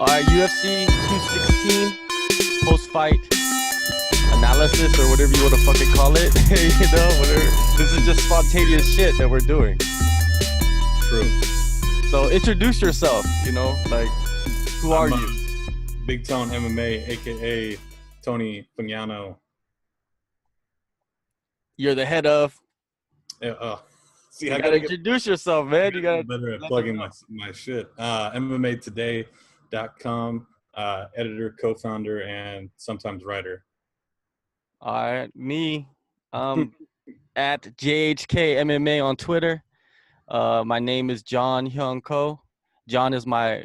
All right, UFC 216 post-fight analysis or whatever you want to fucking call it. Whatever. This is just spontaneous shit that we're doing. True. So introduce yourself. Who are you? Big Tone MMA, aka Tony Fagnano. You're the head of. See, You I gotta introduce yourself, man. You gotta better at plugging my shit. MMAtoday.com, editor, co-founder, and sometimes writer. All right, me. At JHK MMA on Twitter. My name is John Hyun Ko. John is my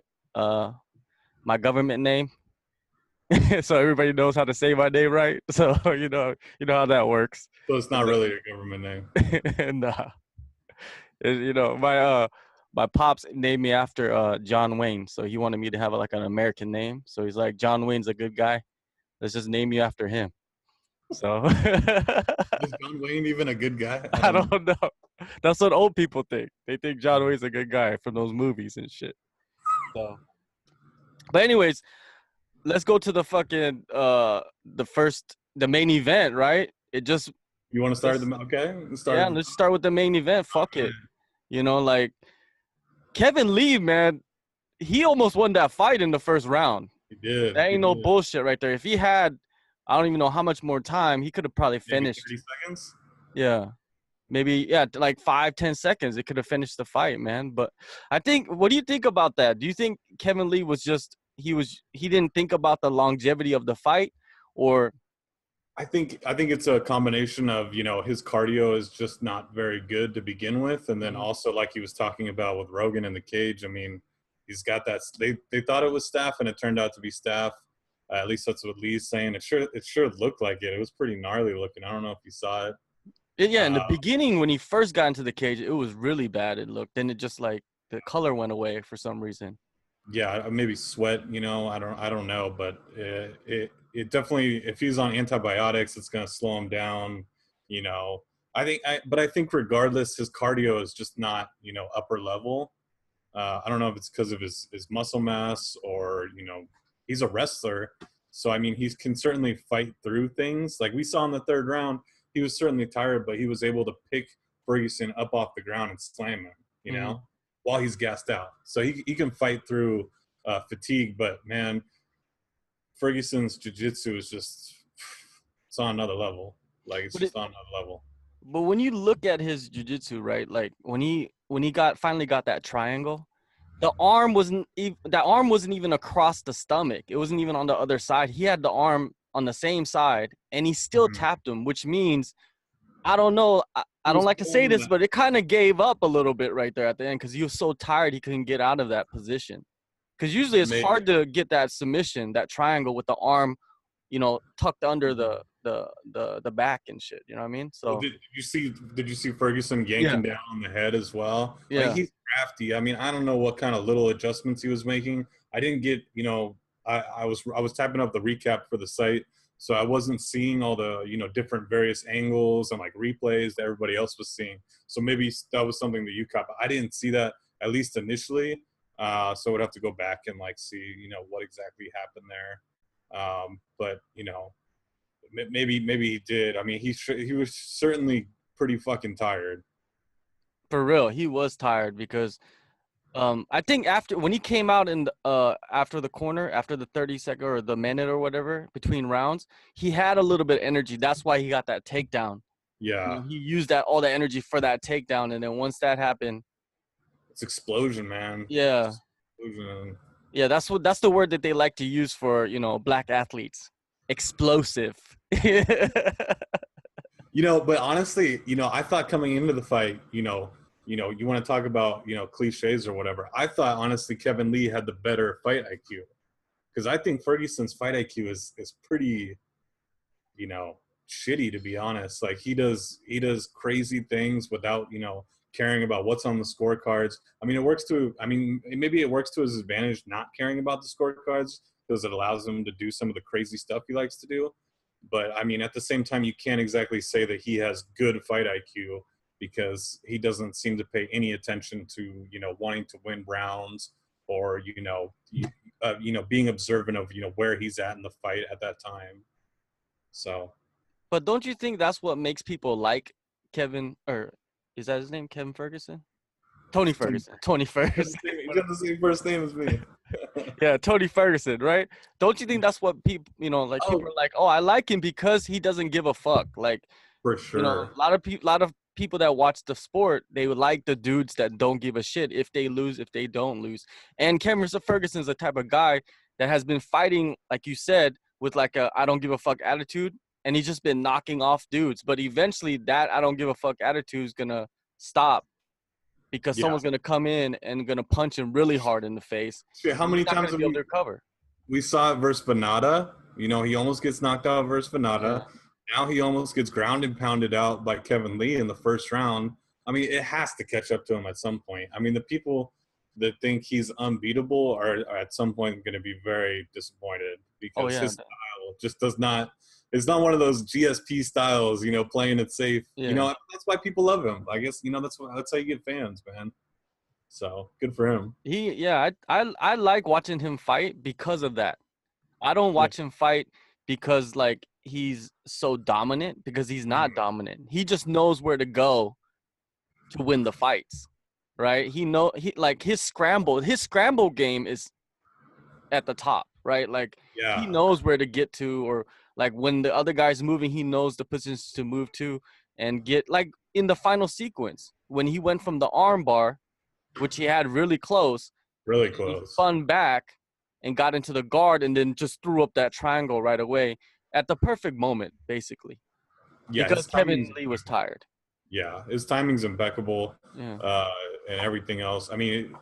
government name. So everybody knows how to say my name, right? So you know how that works. So it's not really a government name. Nah. My pops named me after John Wayne, so he wanted me to have an American name. So he's like, John Wayne's a good guy. Let's just name you after him. So Is John Wayne even a good guy? I don't know. That's what old people think. They think John Wayne's a good guy from those movies and shit. So, but anyways, let's go to the fucking the main event, right? You want to start okay? Let's start with the main event. Fuck it. Kevin Lee, man, he almost won that fight in the first round. He did. That ain't no bullshit right there. If he had, I don't even know how much more time, he could have probably finished. Maybe 30 seconds? Yeah. Maybe, like 5-10 seconds. It could have finished the fight, man. But what do you think about that? Do you think Kevin Lee was just, he didn't think about the longevity of the fight, or? I think it's a combination of, his cardio is just not very good to begin with. And then also, like he was talking about with Rogan in the cage, I mean, he's got that, they thought it was staph and it turned out to be staph. At least that's what Lee's saying. It sure looked like it. It was pretty gnarly looking. I don't know if you saw it. Yeah, in the beginning when he first got into the cage, it was really bad. It looked, then it just like the color went away for some reason. Yeah, maybe sweat. I don't know, but it definitely, if he's on antibiotics, it's going to slow him down. But I think regardless, his cardio is just not upper level. I don't know if it's because of his muscle mass or he's a wrestler, so I mean he can certainly fight through things. Like we saw in the third round, he was certainly tired, but he was able to pick Ferguson up off the ground and slam him. While he's gassed out. So he can fight through fatigue, but man, Ferguson's jiu-jitsu is just, it's on another level. Like it's just on another level. But when you look at his jiu-jitsu, right? Like when he finally got that triangle, that arm wasn't even across the stomach. It wasn't even on the other side. He had the arm on the same side and he still tapped him, which means, I don't know. I don't like to say this, but it kind of gave up a little bit right there at the end because he was so tired he couldn't get out of that position. Because usually it's hard to get that submission, that triangle with the arm, tucked under the back and shit. You know what I mean? So did you see Ferguson yanking down on the head as well? Yeah, like, he's crafty. I mean, I don't know what kind of little adjustments he was making. I didn't get I was typing up the recap for the site. So I wasn't seeing all the, different various angles and like replays that everybody else was seeing. So maybe that was something that you caught, but I didn't see that at least initially. So I would have to go back and like see, what exactly happened there. But maybe he did. I mean, he was certainly pretty fucking tired. for real, he was tired because I think when he came out in after the corner, after the 30-second or the minute or whatever between rounds, he had a little bit of energy. That's why he got that takedown. Yeah. He used all the energy for that takedown, and then once that happened, it's explosion, man. Yeah. Explosion. Yeah, that's the word that they like to use for, black athletes. Explosive. But honestly, I thought coming into the fight, you want to talk about, cliches or whatever. I thought, honestly, Kevin Lee had the better fight IQ. Because I think Ferguson's fight IQ is pretty, shitty, to be honest. Like, he does crazy things without, caring about what's on the scorecards. I mean, maybe it works to his advantage not caring about the scorecards because it allows him to do some of the crazy stuff he likes to do. But, I mean, at the same time, you can't exactly say that he has good fight IQ because he doesn't seem to pay any attention to, wanting to win rounds or, being observant of where he's at in the fight at that time. So. But don't you think that's what makes people like Kevin, or is that his name, Kevin Ferguson? Tony Ferguson. Tony Ferguson. He got the same first name as me. Yeah, Tony Ferguson, right? Don't you think that's what people, like people are like, oh, I like him because he doesn't give a fuck. Like, For sure. a lot of people that watch the sport, they would like the dudes that don't give a shit if they lose, if they don't lose. And Cameron Ferguson is the type of guy that has been fighting, like you said, with like a I don't give a fuck attitude, and he's just been knocking off dudes. But eventually, that I don't give a fuck attitude is gonna stop because someone's gonna come in and gonna punch him really hard in the face. Shit, how many times have be able to recover? We saw it versus Venata. He almost gets knocked out versus Venata. Yeah. Now he almost gets ground and pounded out by Kevin Lee in the first round. I mean, it has to catch up to him at some point. I mean, the people that think he's unbeatable are at some point going to be very disappointed because his style just does not – it's not one of those GSP styles, playing it safe. Yeah. That's why people love him. I guess, that's how you get fans, man. So, good for him. I like watching him fight because of that. I don't watch him fight because, like, he's so dominant, because he's not dominant. He just knows where to go to win the fights, right? His scramble game is at the top, right? Like, he knows where to get to, or like when the other guy's moving, he knows the positions to move to and get, like in the final sequence when he went from the arm bar, which he had really close, he spun back and got into the guard and then just threw up that triangle right away at the perfect moment, basically. Yeah, because Kevin Lee was tired. Yeah, his timing's impeccable, and everything else. I mean,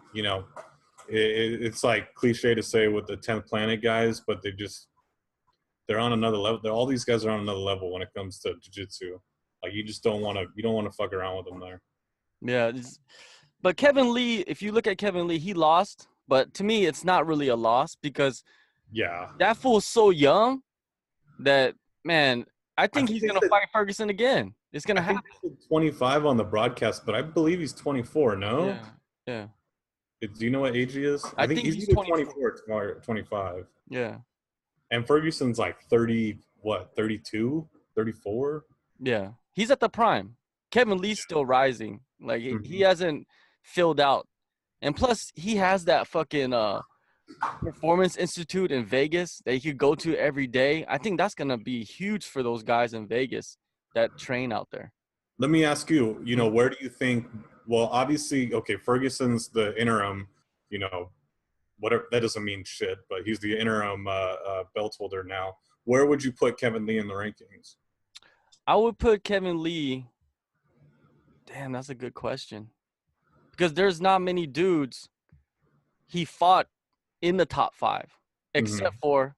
it's like cliche to say with the 10th Planet guys, but they're on another level. All these guys are on another level when it comes to jiu-jitsu. Like, you don't want to fuck around with them there. Yeah, but Kevin Lee, if you look at Kevin Lee, he lost. But to me, it's not really a loss because that fool's so young that, man, I think he's going to fight Ferguson again. It's going to happen. 25 on the broadcast, but I believe he's 24, no? Yeah. Do you know what age he is? I think he's either 24 or 25. Yeah. And Ferguson's like 30, 32, 34? Yeah. He's at the prime. Kevin Lee's still rising. Like, he hasn't filled out. And plus, he has that fucking performance institute in Vegas that he could go to every day. I think that's going to be huge for those guys in Vegas that train out there. Let me ask you, where do you think – well, obviously, okay, Ferguson's the interim, whatever. That doesn't mean shit, but he's the interim belt holder now. Where would you put Kevin Lee in the rankings? I would put Kevin Lee – damn, that's a good question. Because there's not many dudes he fought in the top 5, except for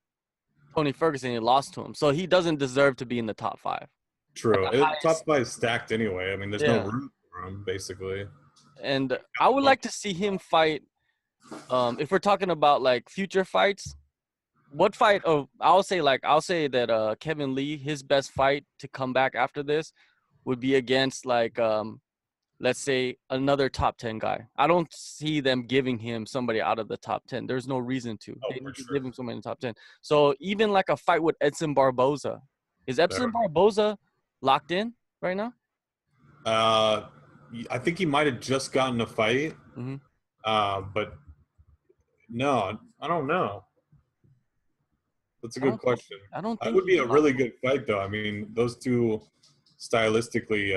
Tony Ferguson. He lost to him. So he doesn't deserve to be in the top 5. True. Top 5 stacked anyway. I mean, there's no room for him, basically. And I would like to see him fight, if we're talking about, like, future fights, what fight – I'll say that Kevin Lee, his best fight to come back after this would be against, like, let's say another top 10 guy. I don't see them giving him somebody out of the top 10. There's no reason to. They need to give him somebody in the top 10. So even like a fight with Edson Barboza. Is Edson Barboza locked in right now? I think he might have just gotten a fight. But no, I don't know. That's a good question. I don't think it would be a really good fight, though. I mean, those two stylistically,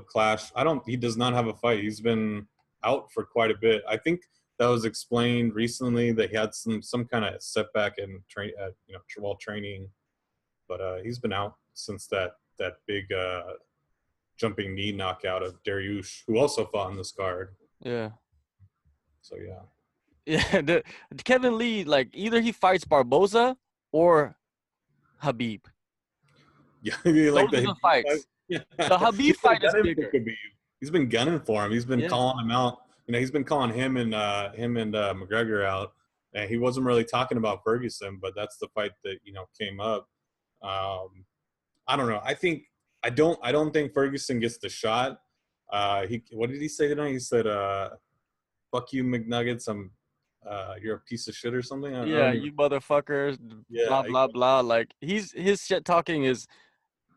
clash. He does not have a fight. He's been out for quite a bit. I think that was explained recently that he had some kind of setback in while training, but he's been out since that big jumping knee knockout of Dariush, who also fought on this card. Yeah. So the Kevin Lee, like, either he fights Barboza or Habib. Yeah, like those are the fights. Yeah. The Habib fight is bigger. He's been gunning for him. He's been calling him out. He's been calling him and McGregor out. And he wasn't really talking about Ferguson, but that's the fight that came up. I don't know. I don't think Ferguson gets the shot. What did he say tonight? He said, "Fuck you, McNuggets. you're a piece of shit or something. I Yeah, don't even. you motherfuckers, blah Yeah, blah blah. Like his shit talking is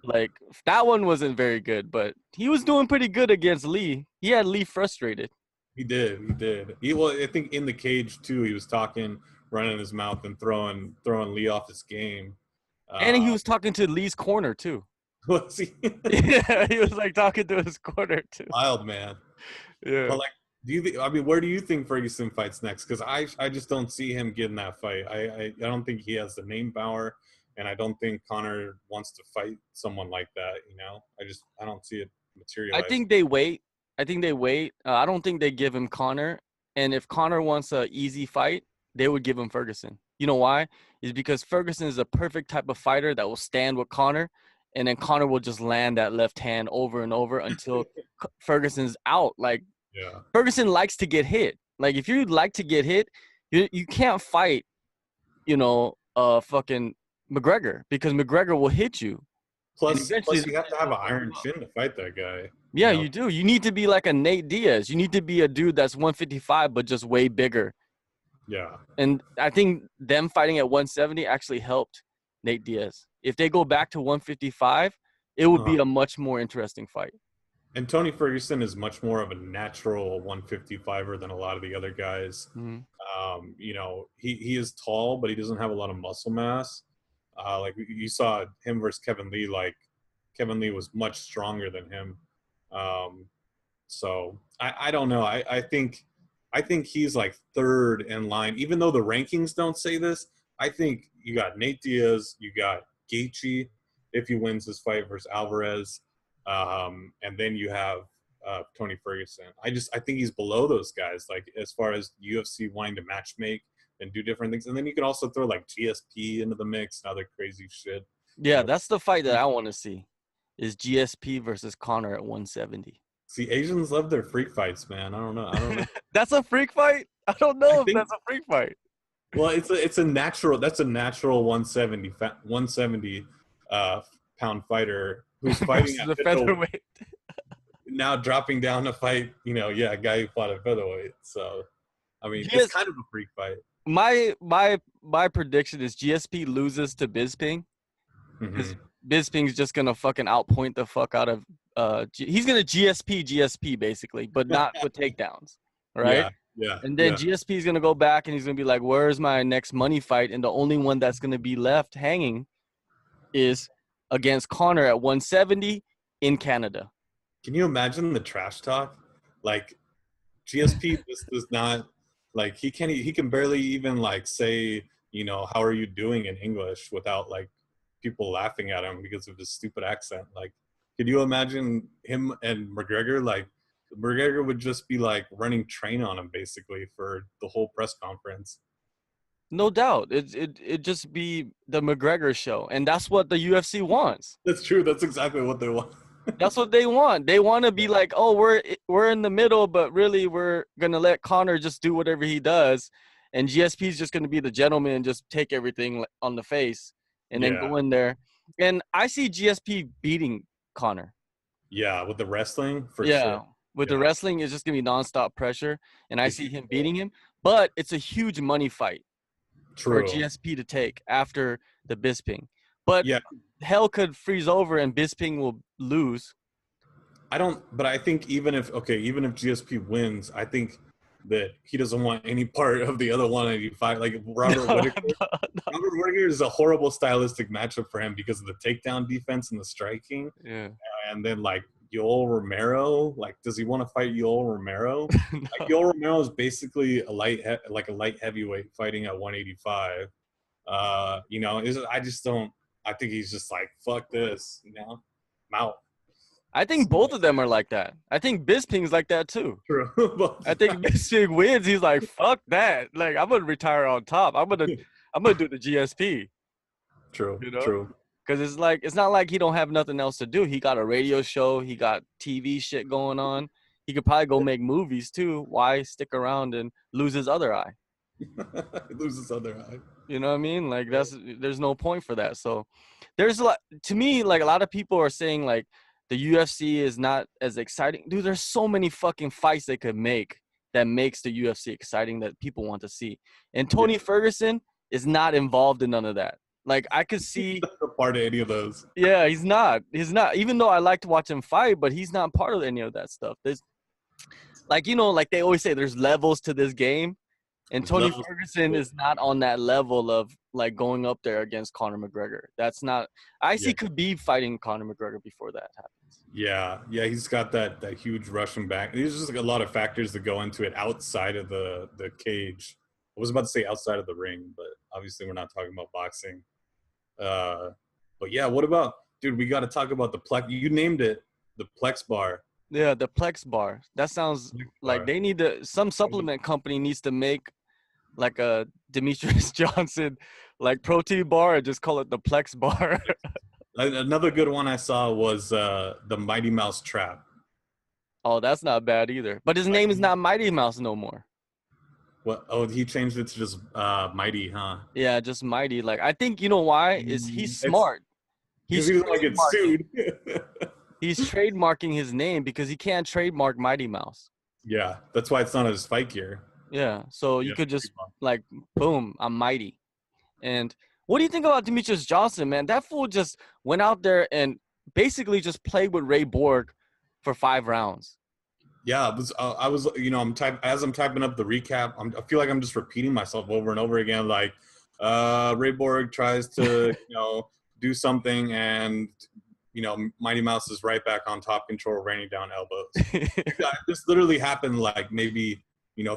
like that one wasn't very good, but he was doing pretty good against Lee. He had Lee frustrated. he did. He did. Well, I think in the cage too, he was talking, running his mouth, and throwing Lee off his game. And he Uh, was talking to Lee's corner too. was he Yeah, he was like talking to his corner too. wild man? Yeah. But like, do you think? I mean, where do you think Ferguson fights next? Because I just don't see him getting that fight. I don't think he has the name power, and I don't think Connor wants to fight someone like that. I don't see it I materialize. think they wait. I think they wait. I don't think they give him Connor. And if Connor wants a easy fight, they would give him Ferguson. You know why? Is because Ferguson is a perfect type of fighter that will stand with Connor, and then Connor will just land that left hand over and over until Ferguson's out. Like Yeah. Ferguson likes to get hit. Like if you like to get hit, you can't fight, fucking McGregor because McGregor will hit you. And eventually Plus, you that have to shit have will an fuck iron you up. chin to fight that guy. Yeah, you do. You need to be like a Nate Diaz. You need to be a dude that's 155 but just way bigger. Yeah. And I think them fighting at 170 actually helped Nate Diaz. If they go back to 155, it would Uh-huh. be a much more interesting fight. And Tony Ferguson is much more of a natural 155er than a lot of the other guys. Mm-hmm. He is tall, but he doesn't have a lot of muscle mass. Like you saw him versus Kevin Lee. Like Kevin Lee was much stronger than him. Um, so I don't know. I think he's like third in line, even though the rankings don't say this. I think you got Nate Diaz, you got Gaethje if he wins this fight versus Alvarez, and then you have Tony Ferguson. I think he's below those guys, like as far as UFC wanting to match make and do different things, and then you can also throw like GSP into the mix and other crazy shit. Yeah, You know, that's the fight that I want to see is GSP versus Connor at 170. see, Asians love their freak fights, man. I don't know. That's a freak fight? I don't I know if think that's a freak fight. Well, it's a natural. That's a natural 170 pound fighter who's fighting Versus at a middleweight, featherweight. now dropping down to fight. A guy who fought at featherweight. So, I mean, it's GS, kind of a freak fight. my prediction is GSP loses to Bisping Hmm. because Bisping's just gonna fucking outpoint the fuck out of he's gonna GSP basically, but not with takedowns, right? Yeah, yeah, And then yeah. GSP is gonna go back and he's gonna be like, "Where's my next money fight?" And the only one that's gonna be left hanging is against Connor at 170 in Canada. Can you imagine the trash talk? Like GSP just does not like he can barely even like say how are you doing in English without like people laughing at him because of his stupid accent. Like, could you imagine him and McGregor? Like, McGregor would just be like running train on him basically for the whole press conference. No doubt, it just be the McGregor show, and that's what the UFC wants. That's true. That's exactly what they want. That's what they want. They want to be like, oh, we're in the middle, but really we're gonna let Connor just do whatever he does, and GSP is just gonna be the gentleman and just take everything on the face, and then Yeah, go in there. And I see GSP beating Connor. yeah, with the wrestling for sure. Yeah, with the Yeah, wrestling, it's just gonna be nonstop pressure, and I if see you, him beating him. But it's a huge money fight for true. GSP to take after the Bisping. But Yeah, hell could freeze over and Bisping will lose. I don't. But I think even if GSP wins, I think that he doesn't want any part of the other 185. Like No, Robert Whitaker. no. Robert Whitaker is a horrible stylistic matchup for him because of the takedown defense and the striking. Yeah. And then like Yoel Romero, like does he want to fight Yoel Romero? Like No. Yoel Romero is basically a light heavyweight fighting at 185. I just don't. I think he's just like fuck this. I'm out. I think both of them are like that. I think Bisping's like that too. True. I think Bisping wins. He's like, fuck that. Like, I'm gonna retire on top. I'm gonna do the GSP, True. you know? True. Because it's not like he don't have nothing else to do. He got a radio show, he got TV shit going on. He could probably go make movies too. Why stick around and lose his other eye? He loses other eye. You know what I mean? Like there's no point for that. So there's a lot to me, like a lot of people are saying like the UFC is not as exciting. Dude, there's so many fucking fights they could make that makes the UFC exciting that people want to see. And Tony Ferguson is not involved in none of that. Like I could see, He's not a part of any of those. yeah, he's not. He's not. Even though I like to watch him fight, but he's not part of any of that stuff. There's like like they always say, there's levels to this game, and There's Tony levels. Ferguson is not on that level of like going up there against Conor McGregor. That's not. I see Khabib fighting Conor McGregor before that happens. Yeah, he's got that huge Russian back. There's just like a lot of factors that go into it outside of the cage. I was about to say outside of the ring, but obviously we're not talking about boxing. But yeah, what about, dude? We got to talk about the Plex. You named it the Plex Bar. Yeah, the Plex Bar. That sounds like they need to. Some supplement company needs to make like a Demetrious Johnson like protein bar and just call it the Plex Bar. Another good one I saw was the Mighty Mouse Trap. Oh, that's not bad either. But his name is not Mighty Mouse no more. What? Oh, he changed it to just Mighty, huh? Yeah, just Mighty. Like I think you know why is he's smart. He doesn't like get sued. He's trademarking his name because he can't trademark Mighty Mouse. Yeah, that's why it's not his fight gear. Yeah, so you could just like, boom, I'm Mighty. And what do you think about Demetrious Johnson, man? That fool just went out there and basically just played with Ray Borg for 5 rounds. Yeah, I was, I'm typing up the recap. I feel like I'm just repeating myself over and over again. Like, Ray Borg tries to, do something, and Mighty Mouse is right back on top control, raining down elbows. This literally happened like maybe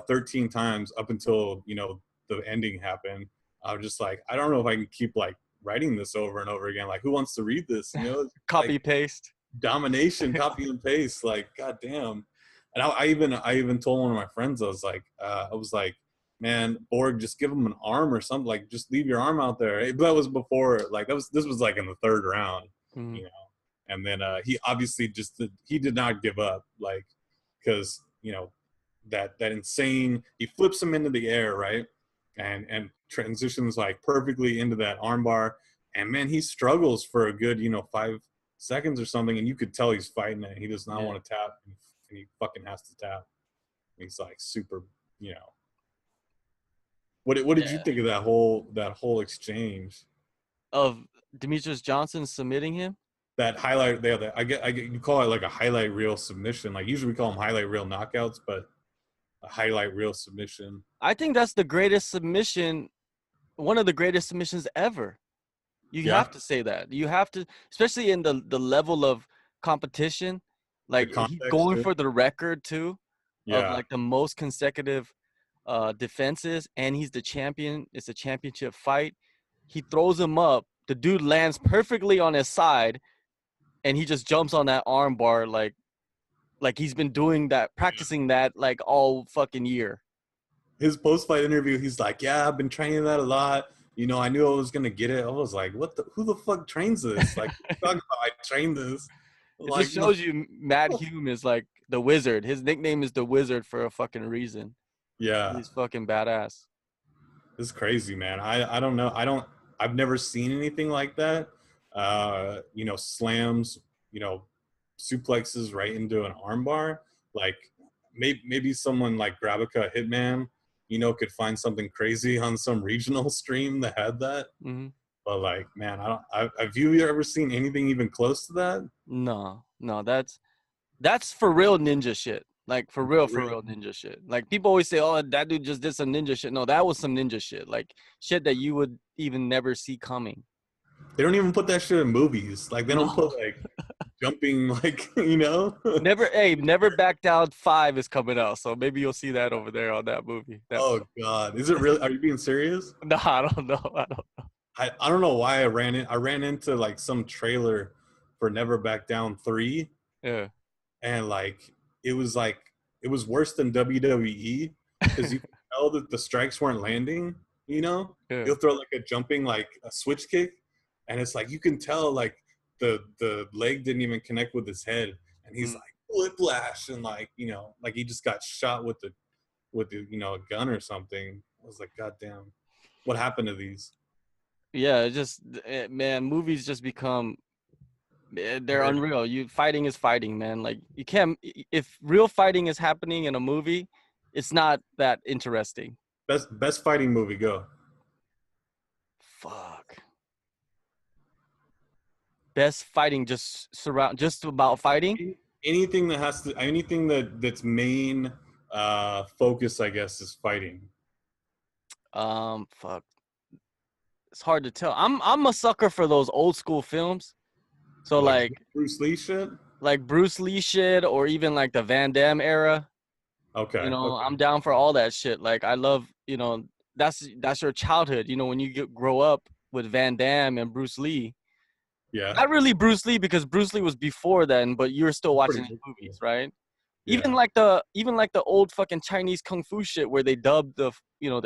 13 times up until the ending happened. I was just like, I don't know if I can keep like writing this over and over again. Like, who wants to read this? Copy like, paste. Domination, copy and paste. Like, goddamn. And I even told one of my friends, I was like, man, Borg, just give him an arm or something. Like, just leave your arm out there. That was before, like, this was like in the 3rd round, And then he obviously he did not give up, like, because that insane. He flips him into the air, right, and transitions like perfectly into that armbar. And man, he struggles for a good 5 seconds or something, and you could tell he's fighting it. He does not want to tap, and he fucking has to tap. He's like super, What did you think of that whole exchange of Demetrious Johnson submitting him? That highlight there, I get you call it like a highlight reel submission. Like usually we call them highlight reel knockouts, but a highlight reel submission. I think that's the greatest submission, one of the greatest submissions ever. You have to say that. You have to, especially in the level of competition. Like he's going for the record too, of like the most consecutive defenses, and he's the champion. It's a championship fight. He throws him up. The dude lands perfectly on his side, and he just jumps on that arm bar like he's been doing that, practicing that like all fucking year. His post-fight interview, he's like, yeah, I've been training that a lot. I knew I was gonna get it. I was like, who the fuck trains this? Like, talking about I trained this. It just shows you Matt Hume is like the wizard. His nickname is the wizard for a fucking reason. Yeah. He's fucking badass. It's crazy, man. I don't know. I've never seen anything like that. Slams, suplexes right into an armbar. Like maybe someone like Gravica Hitman, could find something crazy on some regional stream that had that. Mm-hmm. But like, man, have you ever seen anything even close to that? No, that's for real ninja shit. Like for real ninja shit. Like people always say, oh, that dude just did some ninja shit. No, that was some ninja shit. Like shit that you would even never see coming. They don't even put that shit in movies. Like they don't put like jumping, like, Never Back Down 5 is coming out. So maybe you'll see that over there on that movie. Oh God. Is it really? Are you being serious? No, I don't know. I don't know why I ran into like some trailer for Never Back Down 3. Yeah. And like it was worse than WWE because you could tell that the strikes weren't landing, Yeah. He'll throw like a jumping, like a switch kick, and it's like you can tell like the leg didn't even connect with his head, and he's like whiplash, and like like he just got shot with the a gun or something. I was like, God damn, what happened to these? Yeah, man, movies just become, they're unreal. Fighting is fighting, man. Like you can't, if real fighting is happening in a movie, It's not that interesting. Best fighting movie. Go. Fuck. Best fighting, just about fighting. Anything that has to anything that's main focus, I guess, is fighting. Fuck. It's hard to tell. I'm a sucker for those old school films. So Like like Bruce Lee shit. Bruce Lee shit, or even like the Van Damme era. Okay. I'm Okay. down for all that shit. Like I love, that's your childhood. When you grow up with Van Damme and Bruce Lee. Yeah. Not really Bruce Lee, because Bruce Lee was before then, but you were still It's watching pretty his cool. movies, right? Even Yeah. like the old fucking Chinese kung fu shit where they dubbed the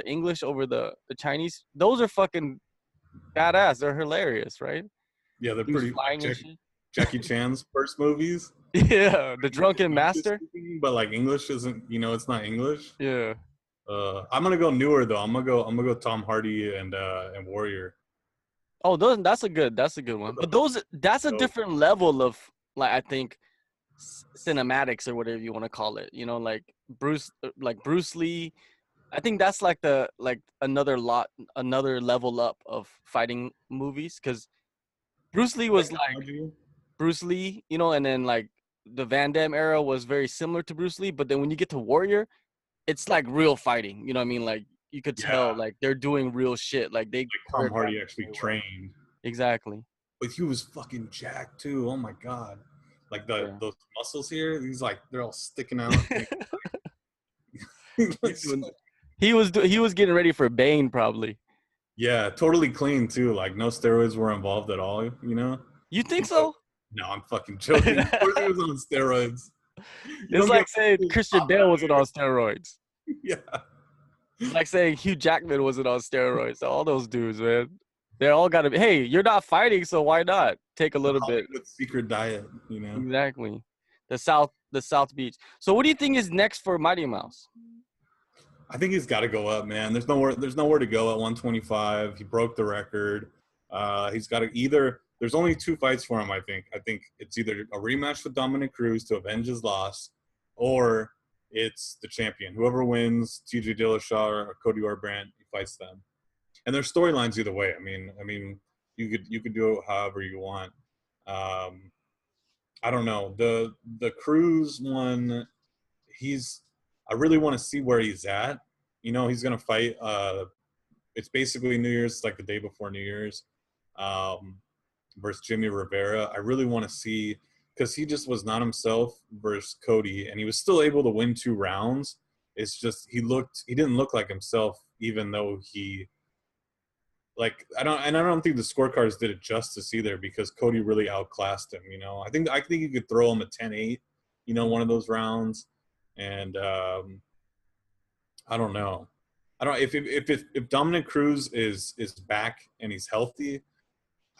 English over the Chinese. Those are fucking badass. They're hilarious, right? Yeah. They're He was pretty flying and like shit. Jackie Chan's first movies. Yeah, the Drunken English Master. speaking, but like English isn't. It's not English. Yeah. I'm gonna go newer though. I'm gonna go Tom Hardy and Warrior. Oh, that's a good one. But that's a So, different level of, like, I think, cinematics, or whatever you want to call it. Like Bruce Lee. I think that's like another level up of fighting movies, because Bruce Lee was like technology. Bruce Lee, and then like the Van Damme era was very similar to Bruce Lee, but then when you get to Warrior, it's like real fighting. You know what I mean? Like you could Yeah. tell like they're doing real shit. Like they Like Tom choreograph Hardy it actually very well. trained. Exactly. But he was fucking jacked too. Oh my god. Like Yeah. those muscles here, he's like they're all sticking out. He's doing. He was getting ready for Bane, probably. Yeah, totally clean too. Like no steroids were involved at all. You think But so? no, I'm fucking joking. Of course he was on steroids. You It's don't get like saying Christian pop Bale out wasn't on steroids. here. Yeah. It's like saying Hugh Jackman wasn't on steroids. All those dudes, man. They all got to be. Hey, you're not fighting, so why not take a The little bit? Hollywood secret diet. Exactly. The South Beach. So, what do you think is next for Mighty Mouse? I think he's got to go up, man. There's nowhere to go at 125. He broke the record. He's got to either. There's only two fights for him. I think it's either a rematch with Dominic Cruz to avenge his loss, or it's the champion. Whoever wins, T.J. Dillashaw or Cody Garbrandt, he fights them. And there's storylines either way. I mean, you could do it however you want. Um, I don't know. The Cruz one, he's I really want to see where he's at. He's gonna fight. It's basically New Year's, like the day before New Year's, um, versus Jimmy Rivera. I really want to see, because he just was not himself versus Cody, and he was still able to win 2 rounds. It's just he didn't look like himself, even though he I don't think the scorecards did it justice either, because Cody really outclassed him. I think you could throw him a 10-8, one of those rounds, and I don't know. I don't if Dominic Cruz is back and he's healthy.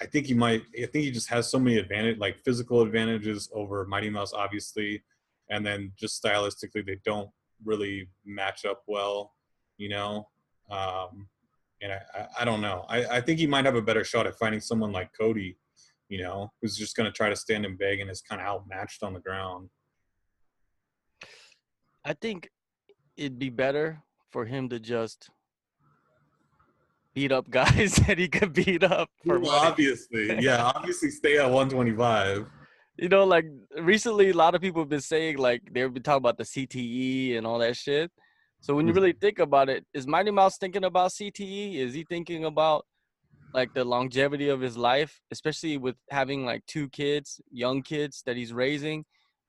I think he might. I think he just has so many like physical advantages over Mighty Mouse, obviously, and then just stylistically they don't really match up well, you know. Um, and I don't know. I think he might have a better shot at finding someone like Cody, who's just going to try to stand and beg and is kind of outmatched on the ground. I think it'd be better for him to just beat up guys that he could beat up for Well, money. obviously stay at 125. Like recently, a lot of people have been saying, like, they've been talking about the CTE and all that shit. So when you really think about it, is Mighty Mouse thinking about CTE? Is he thinking about like the longevity of his life, especially with having like 2 kids, young kids that he's raising?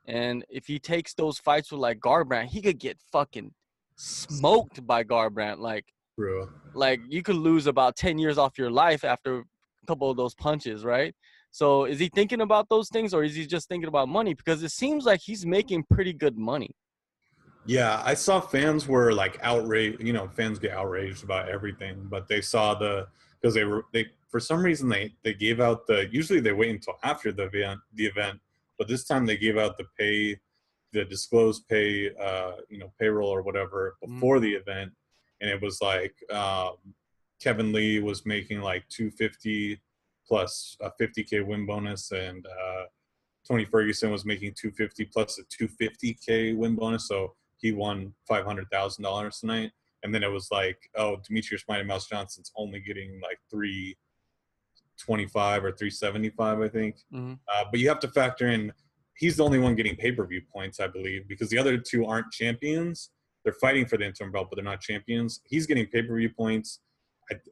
And if he takes those fights with like Garbrandt, he could get fucking smoked by Garbrandt. True. Like you could lose about 10 years off your life after a couple of those punches, right? So is he thinking about those things, or is he just thinking about money? Because it seems like he's making pretty good money. Yeah, I saw fans were like outraged. Fans get outraged about everything, but they saw because they for some reason they gave out usually they wait until after the event, but this time they gave out the disclosed payroll or whatever Mm. before the event, and it was like Kevin Lee was making like 250 plus a 50K win bonus, and Tony Ferguson was making 250 plus a 250K win bonus. So he won $500,000 tonight. And then it was like, oh, Demetrious Mighty Mouse Johnson's only getting like 325 or 375, I think. Mm-hmm. But you have to factor in he's the only one getting pay-per-view points, I believe, because the other two aren't champions. They're fighting for the interim belt, but they're not champions. He's getting pay-per-view points.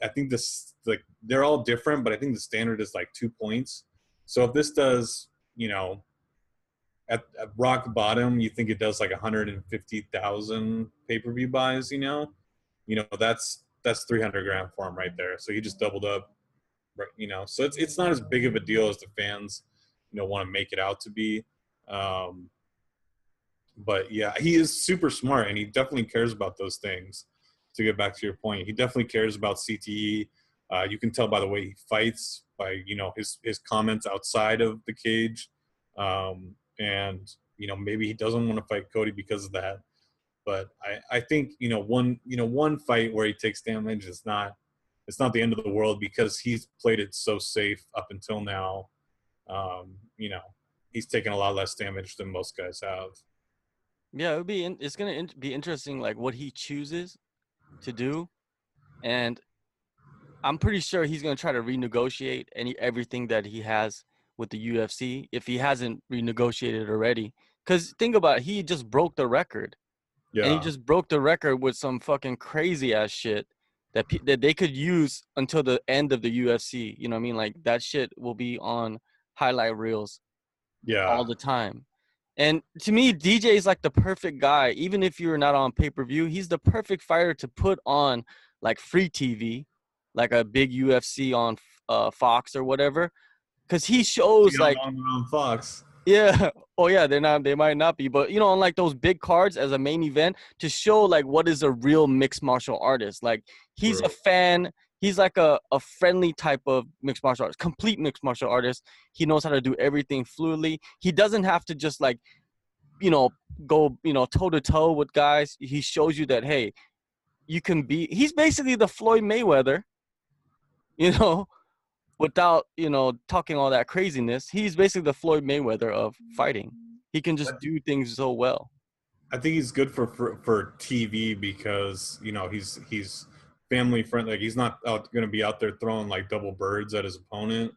I think this, like, they're all different, but I think the standard is like 2 points. So if this does, at rock bottom, you think it does like 150,000 pay-per-view buys, that's 300 grand for him right there. So he just doubled up, right? So it's not as big of a deal as the fans, want to make it out to be. But yeah, he is super smart, and he definitely cares about those things. To get back to your point, he definitely cares about CTE. You can tell by the way he fights, by his comments outside of the cage, and maybe he doesn't want to fight Cody because of that. But I think one fight where he takes damage is not, it's not the end of the world, because he's played it so safe up until now. He's taken a lot less damage than most guys have. Yeah, it's gonna be interesting, like what he chooses to do, and I'm pretty sure he's gonna try to renegotiate everything that he has with the UFC if he hasn't renegotiated already. Because think about it, he just broke the record, and he Yeah. just broke the record with some fucking crazy ass shit that they could use until the end of the UFC. You know what I mean? Like that shit will be on highlight reels Yeah. all the time. And to me, DJ is like the perfect guy. Even if you're not on pay-per-view, he's the perfect fighter to put on like free TV, like a big UFC on Fox or whatever, because he shows like, on Fox. yeah, oh yeah, they might not be, but on like those big cards as a main event to show like what is a real mixed martial artist. Like he's True. a fan. He's like a friendly type of mixed martial artist, complete mixed martial artist. He knows how to do everything fluidly. He doesn't have to just like, go, toe to toe with guys. He shows you that, hey, you can be, he's basically the Floyd Mayweather, you know, without, talking all that craziness. He's basically the Floyd Mayweather of fighting. He can just do things so well. I think he's good for TV because he's family friendly. Like he's not going to be out there throwing like double birds at his opponent,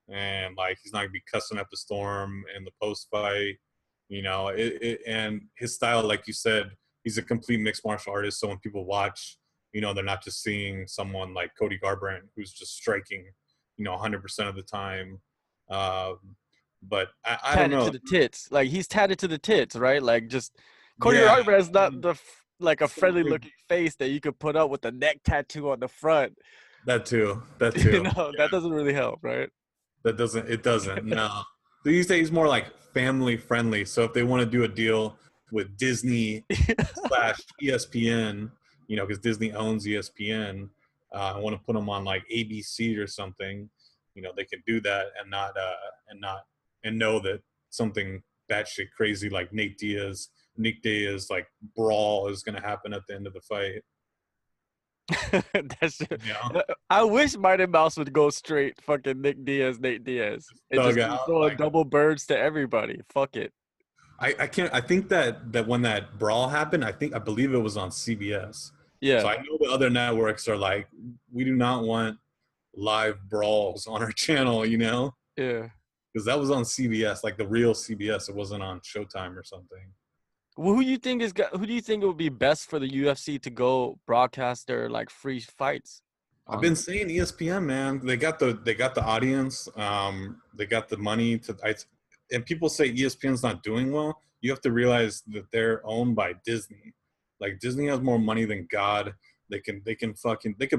and like he's not going to be cussing up a storm in the post fight. And his style, like you said, he's a complete mixed martial artist. So when people watch, they're not just seeing someone like Cody Garbrandt who's just striking, 100% of the time. But I don't know. To the tits. Like he's tatted to the tits, right? Like just Cody Yeah. Garbrandt not like a friendly looking face that you could put up with a neck tattoo on the front. That too. That doesn't really help, right? It doesn't. No. These days, he's more like family friendly. So if they want to do a deal with Disney / ESPN, because Disney owns ESPN, I want to put them on like ABC or something. They can do that and know that something batshit crazy like Nick Diaz like brawl is going to happen at the end of the fight. That's I wish Mighty Mouse would go straight fucking Nate Diaz and just throw like, double birds to everybody. Fuck it. I can't. I think that when that brawl happened, I believe it was on CBS. Yeah. So I know the other networks are like, we do not want live brawls on our channel, Yeah. Because that was on CBS, like the real CBS. It wasn't on Showtime or something. Well, who do you think it would be best for the UFC to go broadcast their like free fights? I've been saying ESPN, man. They got the audience. They got the money and people say ESPN's not doing well. You have to realize that they're owned by Disney. Like Disney has more money than God. They can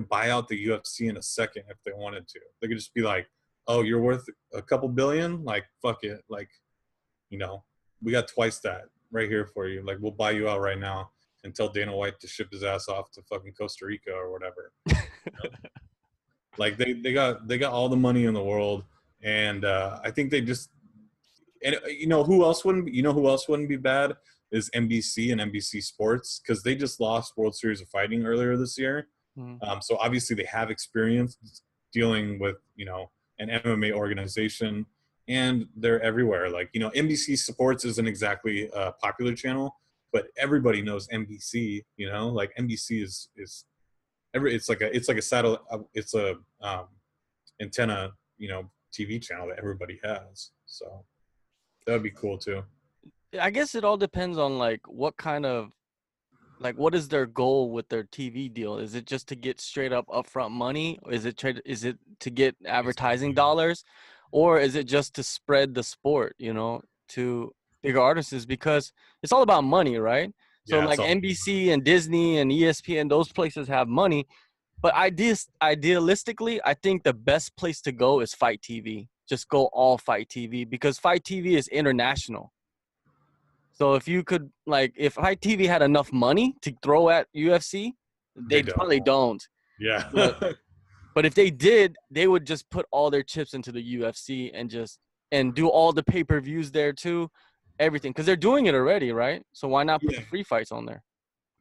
buy out the UFC in a second if they wanted to. They could just be like, oh, you're worth a couple billion? Like, fuck it. Like, we got twice that right here for you. Like, we'll buy you out right now and tell Dana White to ship his ass off to fucking Costa Rica or whatever. Like they got all the money in the world, and I think they just, and who else wouldn't be bad is NBC and NBC Sports, because they just lost World Series of Fighting earlier this year. Mm-hmm. So obviously they have experience dealing with an MMA organization, and they're everywhere. Like NBC Sports isn't exactly a popular channel, but everybody knows NBC. Like NBC is it's like a satellite, it's a antenna, TV channel that everybody has. So that would be cool too. I guess it all depends on like what kind of like what is their goal with their TV deal? Is it just to get straight up upfront money? Or is it to get advertising dollars, or is it just to spread the sport, to bigger artists? Because it's all about money, right? So Yeah, it's like all. NBC and Disney and ESPN, those places have money, but idealistically, I think the best place to go is Fight TV. Just go all Fight TV because Fight TV is international. So if you could, like, if ITV had enough money to throw at UFC, They they don't. probably don't. Yeah. But if they did, they would just put all their chips into the UFC and do all the pay-per-views there too, everything, because they're doing it already, right? So why not put Yeah. the free fights on there?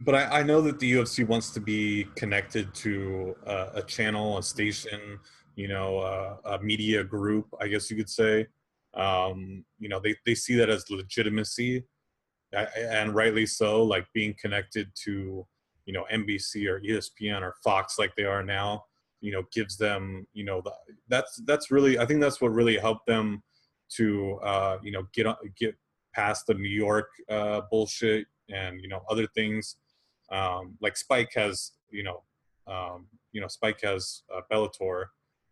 But I know that the UFC wants to be connected to a channel, a station, a media group, I guess you could say. They see that as legitimacy, and rightly so. Like being connected to, NBC or ESPN or Fox, like they are now, gives them, that's really, I think that's what really helped them to, get past the New York bullshit and other things. Like Spike has, Spike has Bellator,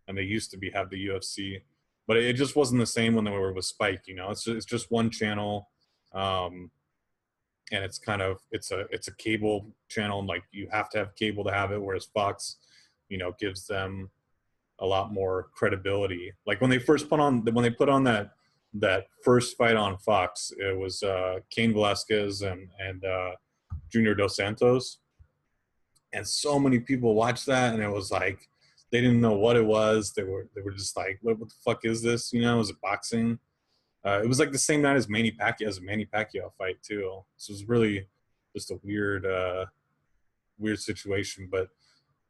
and they used to have the UFC, but it just wasn't the same when they were with Spike. It's just one channel, and it's a cable channel, and like you have to have cable to have it. Whereas Fox, gives them a lot more credibility. Like when they put on that first fight on Fox, it was Cain Velasquez and Junior Dos Santos, and so many people watched that, and it was like they didn't know what it was. They were just like, what the fuck is this? Is it boxing? It was like the same night as Manny Pacquiao fight too. So it was really just a weird situation. But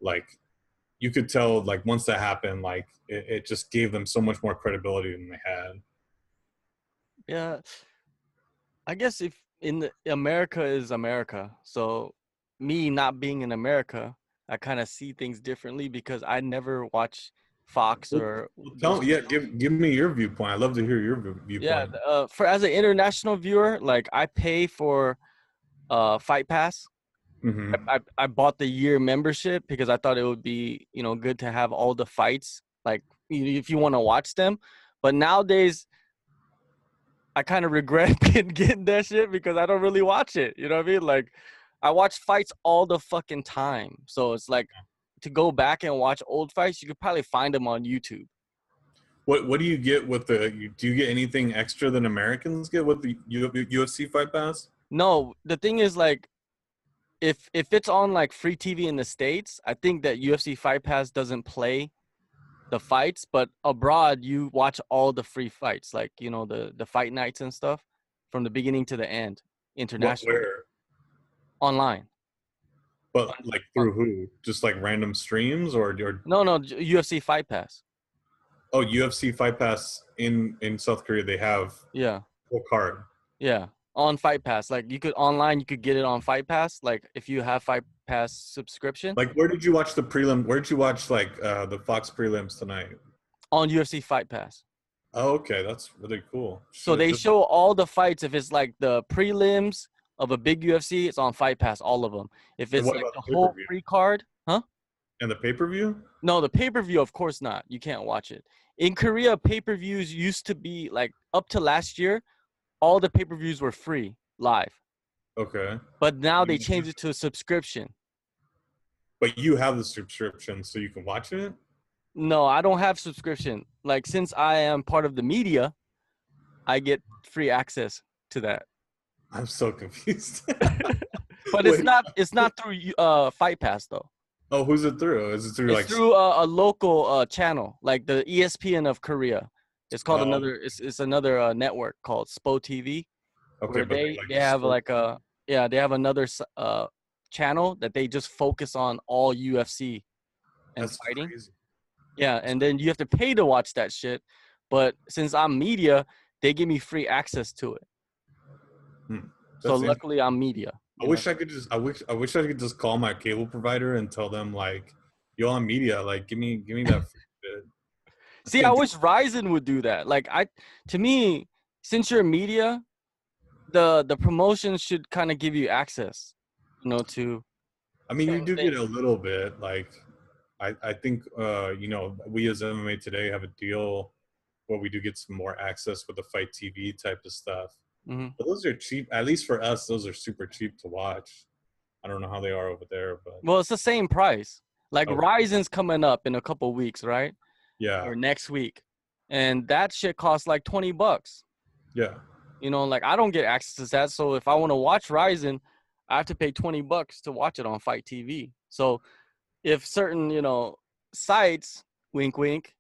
like you could tell, like once that happened, like it just gave them so much more credibility than they had. Yeah, I guess if America is America, so me not being in America, I kind of see things differently because I never watch Fox or those Yeah, channels. give me your viewpoint. I'd love to hear your Yeah, viewpoint. for as an international viewer, like I pay for Fight Pass. Hmm. I bought the year membership because I thought it would be, good to have all the fights, like if you want to watch them. But nowadays, I kind of regret getting that shit because I don't really watch it. You know what I mean? Like, I watch fights all the fucking time. So it's like to go back and watch old fights, you could probably find them on YouTube. What do you get with do you get anything extra than Americans get with the UFC Fight Pass? No, the thing is like if it's on like free TV in the States, I think that UFC Fight Pass doesn't play the fights, but abroad you watch all the free fights, like the fight nights and stuff from the beginning to the end internationally Where? online. But like through who? Just like random streams or No, UFC Fight Pass. oh, UFC Fight Pass in South Korea, they have Yeah, full card. yeah, on Fight Pass. Like you could online, you could get it on Fight Pass. Like if you have Fight Pass subscription Like where did you watch the prelim? Where did you watch like the Fox prelims tonight? on UFC Fight Pass. Oh, okay, that's really cool. So Shit, they just show all the fights. If it's like the prelims of a big UFC, it's on Fight Pass, all of them. If and it's what like about the the pay per whole view? pre card, huh? And the pay per view? No, the pay per view, of course not. You can't watch it. In Korea, pay per views used to be like up to last year, all the pay per views were free live. Okay. But now You they watch it? changed it to a subscription. But you have the subscription, so you can watch it. No, I don't have subscription. Like since I am part of the media, I get free access to that. I'm so confused. But Wait. it's not through Fight Pass though. Oh, who's it through? Is it through It's like? through a local channel, like the ESPN of Korea. It's called Oh, it's another network called SPO TV, okay, where but they they like have split. like they have another channel that they just focus on all UFC and That's fighting. crazy. Yeah, and then you have to pay to watch that shit. But since I'm media, they give me free access to it. Hmm. So That's interesting. luckily I'm media, I you know. wish I could just I wish I could just call my cable provider and tell them like, yo, I'm media, like give me that free shit. I See, I can't do wish Ryzen would do that. Like to me, since you're media, the promotion should kind of give you access, to I mean you certain do get things. a little bit like I think you know, we as MMA Today have a deal where we do get some more access with the Fight TV type of stuff. Hmm. But those are cheap, at least for us, those are super cheap to watch. I don't know how they are over there, but Well, it's the same price. Like okay. Ryzen's coming up in a couple weeks, right? Yeah. Or next week, and that shit costs like $20. Yeah. Like I don't get access to that, so if I want to watch Ryzen, I have to pay $20 to watch it on Fight TV. So if certain, sites, wink, wink,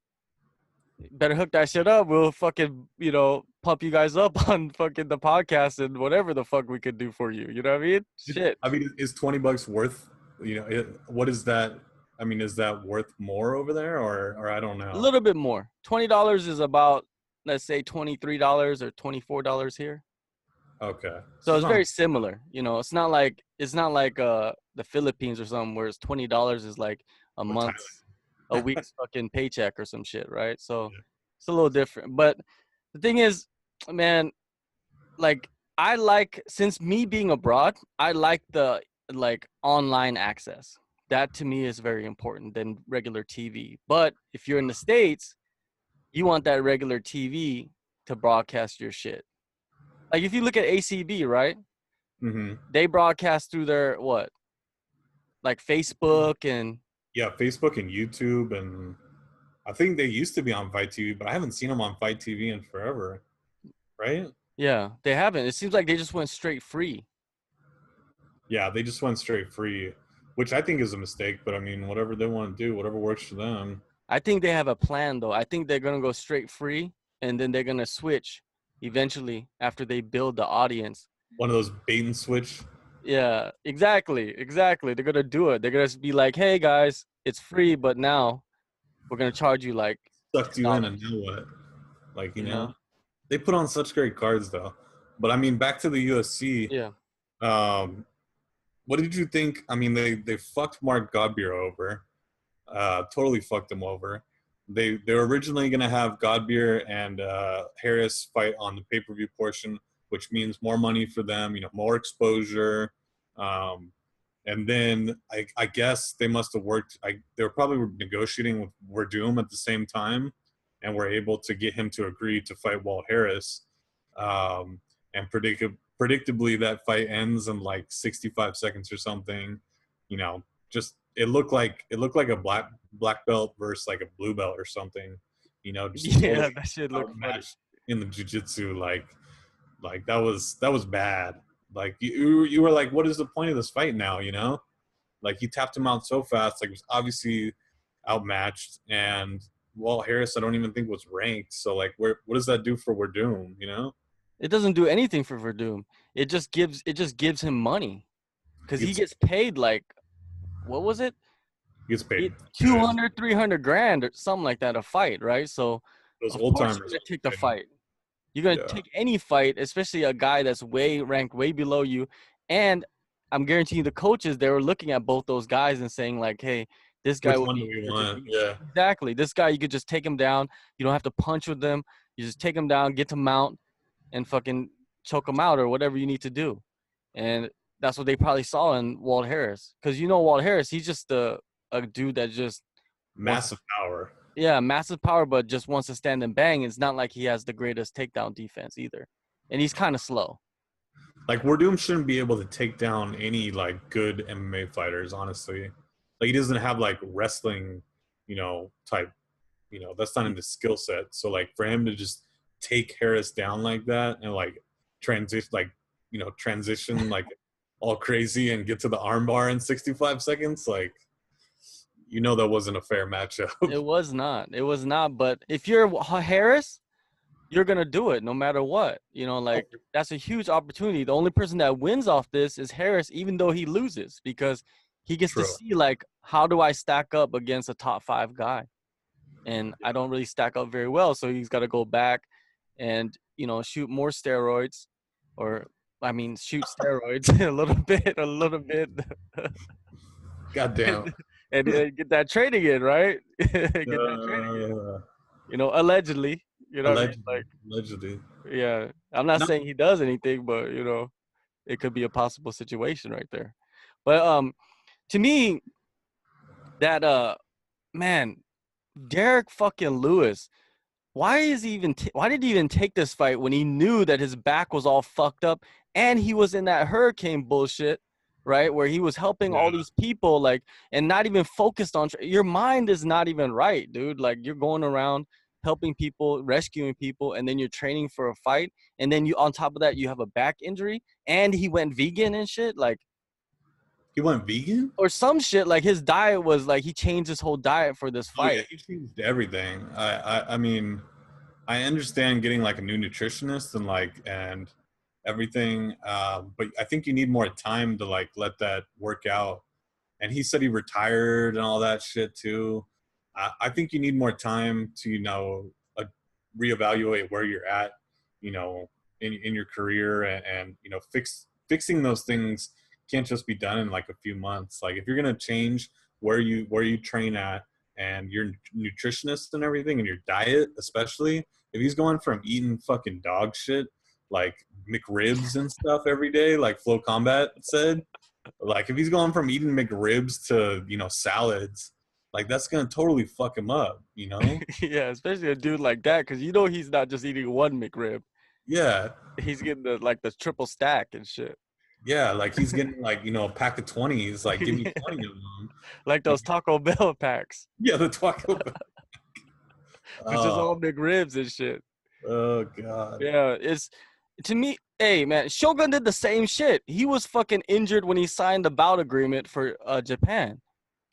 better hook that shit up. We'll fucking, pump you guys up on fucking the podcast and whatever the fuck we could do for you. You know what I mean? Shit. I mean, is $20 worth? You know, what is that? I mean, is that worth more over there, or I don't A know? little bit more. $20 is about, let's say, $23 or $24 here. Okay, So so it's it's not very similar. It's not like the Philippines or something where it's $20 is like a or month's, a Thailand. week's fucking paycheck or some shit, right? So Yeah. it's a little different. But the thing is, man, like since me being abroad, I like the online access. That to me is very important than regular TV. But if you're in the States, you want that regular TV to broadcast your shit. Like if you look at ACB, right? Hmm. They broadcast through their what? Like Facebook and Yeah, Facebook and YouTube, and I think they used to be on Fight TV, but I haven't seen them on Fight TV in forever. Right? yeah, they haven't. It seems like they just went straight free. Yeah, they just went straight free, which I think is a mistake. But I mean, whatever they want to do, whatever works for them. I think they have a plan though. I think they're gonna go straight free and then they're gonna switch eventually after they build the audience. One of those bait and switch Yeah, exactly. Exactly. They're gonna do it. They're gonna be like, hey guys, it's free, but now we're gonna charge you like sucked you in, and $10. now what? Like, you You know? know, they put on such great cards though. But I mean, back to the UFC. Yeah. Um, what did you think? I mean, they fucked Mark Godbeer over. Totally fucked him over. They were originally gonna have Godbeer and Harris fight on the pay per view portion, which means more money for them. You know, more exposure. Um, and then I guess they must have worked. They were probably negotiating with Verdum at the same time, and were able to get him to agree to fight Walt Harris. And predictably, that fight ends in like 65 seconds or something. You know, just it looked like a black belt versus like a blue belt or something. You know, just Yeah, totally that shit looked funny. outmatched in the jiu-jitsu. Like that was bad. Like you were like, what is the point of this fight now? You know, like he tapped him out so fast, like it was obviously outmatched. And Walt Harris, I don't even think was ranked. So like, what does that do for Werdum? You know, It doesn't do anything for Verdum. It just gives him money because he he gets gets paid like what was it? he gets paid It good. 200, 300 grand or something like that a fight, right? So Those of old course you're timers gonna are take the paid. fight. You're gonna Yeah. take any fight, especially a guy that's way ranked way below you. And I'm guaranteeing the coaches they were looking at both those guys and saying like, hey, this guy Which would one do be we such a want? beast. Yeah. Exactly. This guy you could just take him down. You don't have to punch with them. You just take him down, get to mount, and fucking choke him out or whatever you need to do. And that's what they probably saw in Walt Harris. Because Walt Harris, he's just a dude that just wants to, Massive power. yeah, massive power, but just wants to stand and bang. It's not like he has the greatest takedown defense either. And he's kind of slow. Like Werdum shouldn't be able to take down any like good MMA fighters, honestly. Like he doesn't have like wrestling, you know, type, you know, that's not in the skill set. So like for him to just take Harris down like that and like transition like, you know, transition like all crazy and get to the armbar in 65 seconds, like you know that wasn't a fair matchup. It was not. It was not. But if you're Harris, you're gonna do it no matter what. Oh, Like that's a huge opportunity. The only person that wins off this is Harris, even though he loses, because he gets to true. see like how do I stack up against a top 5 guy, and I don't really stack up very well, so he's got to go back and shoot more steroids, or I mean, shoot steroids a little bit, Goddamn. and get that training in, right? Get that training in. Uh, Allegedly. You know what I mean? allegedly, Like, allegedly. yeah, I'm not No, saying he does anything, but it could be a possible situation right there. But to me, that man, Derek fucking Lewis. Why did he even take this fight when he knew that his back was all fucked up and he was in that hurricane bullshit, right? Where he was helping all yeah. these people, like, and not even focused on your mind is not even right, dude. Like, you're going around helping people, rescuing people, and then you're training for a fight, and then you on top of that you have a back injury, and he went vegan and shit, like, He went vegan? or some shit. Like, his diet was like he changed his whole diet for this Oh yeah, fight. he changed everything. I mean, I understand getting like a new nutritionist and everything, but I think you need more time to like let that work out. And he said he retired and all that shit too. I think you need more time to uh, reevaluate where you're at, you know, in your career, and fixing those things can't just be done in like a few months. Like if you're gonna change where you train at and your nutritionist and everything and your diet, especially if he's going from eating fucking dog shit like McRibs and stuff every day, like Flow Combat said, like if he's going from eating McRibs to salads, like that's gonna totally fuck him up, you know? Yeah, especially a dude like that, because he's not just eating one McRib. Yeah, He's getting the triple stack and shit. yeah, like he's getting like a pack of 20s, like give me Yeah, 20 of them. like those Taco Bell packs Yeah, the Taco Bell. with just all Oh, McRibs and shit. oh God. Yeah, it's to me. Hey man, Shogun did the same shit. He was fucking injured when he signed the bout agreement for Japan, and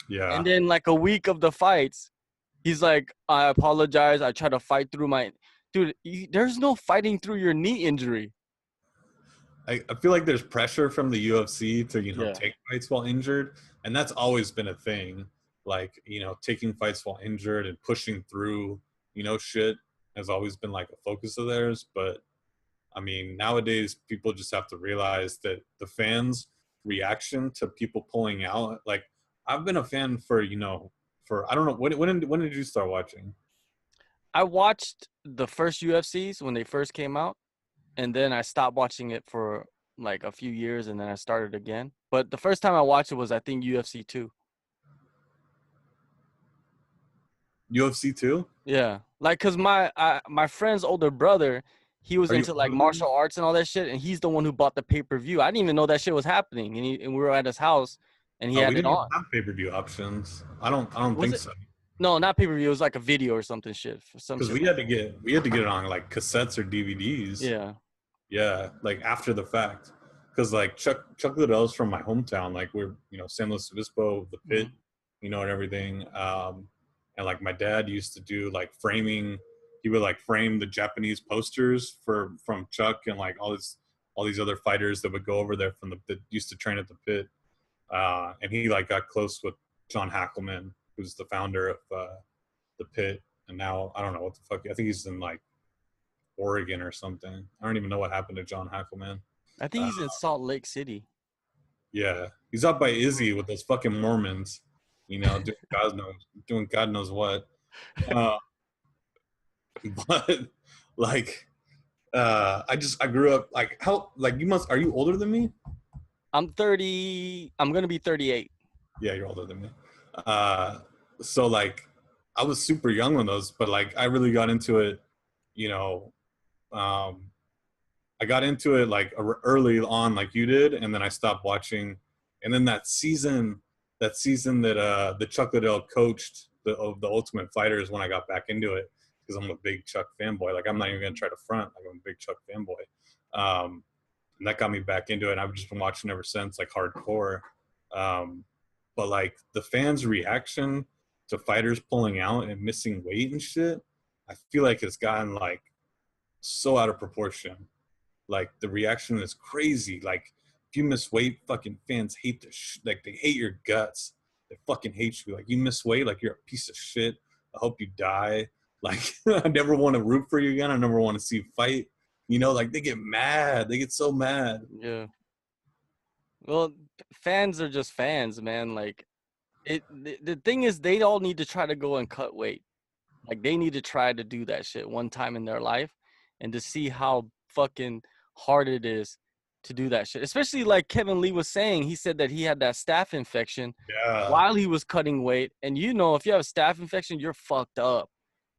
Yeah. then like a week of the fights, he's like, "I apologize. I tried to fight through my dude. There's no fighting through your knee injury." I feel like there's pressure from the UFC to, Yeah. take fights while injured. And that's always been a thing. Like, taking fights while injured and pushing through, shit has always been like a focus of theirs. But I mean, nowadays people just have to realize that the fans' reaction to people pulling out, like I've been a fan for, for I don't know when did you start watching? I watched the first UFCs when they first came out, and then I stopped watching it for like a few years, and then I started again. But the first time I watched it was I think UFC 2. UFC too? Yeah, like cause my friend's older brother, he was Are you into like older than me? martial arts and all that shit, and he's the one who bought the pay-per-view. I didn't even know that shit was happening, and we were at his house, and he Oh, we had it didn't even on. have pay-per-view options. I don't Was think it? so. No, not pay-per-view. It was like a video or something shit for some Because shit. we had to get it on like cassettes or DVDs. Yeah. Yeah, like after the fact. Because like Chuck Liddell's from my hometown. Like we're San Luis Obispo, the Pit, Mhm. and everything. And like my dad used to do like framing. He would like frame the Japanese posters from Chuck and like all these other fighters that would go over there from that used to train at the Pit. And he like got close with John Hackleman, who's the founder of the Pit. And now I don't know what the fuck. I think he's in like Oregon or something. I don't even know what happened to John Hackleman. I think Uh, he's in Salt Lake City. yeah, he's up by Izzy with those fucking Mormons, doing God knows what. Uh, but like, I grew up like how like you must are you older than me? I'm 30. I'm gonna be 38. Yeah, you're older than me. Uh, so like, I was super young when those, but like I really got into it, you know. Um, I got into it like early on, like you did, and then I stopped watching. And then that season that Chuck Liddell coached of the Ultimate Fighter is when I got back into it because I'm a big Chuck fanboy. Like I'm not even gonna try to front. Like I'm a big Chuck fanboy, and that got me back into it. And I've just been watching ever since, like hardcore. Um, but like the fans' reaction to fighters pulling out and missing weight and shit, I feel like it's gotten like so out of proportion. Like the reaction is crazy. Like if you miss weight, fucking fans hate like they hate your guts. They fucking hate you. Like you miss weight, like you're a piece of shit. I hope you die. Like I never want to root for you again. I never want to see you fight. You know, like they get mad. They get so mad. Yeah. Well, fans are just fans, man. Like the thing is, they all need to try to go and cut weight. Like they need to try to do that shit one time in their life, and to see how fucking hard it is to do that shit. Especially like Kevin Lee was saying, he said that he had that staph infection Yeah. while he was cutting weight. And you know, if you have a staph infection, you're fucked up,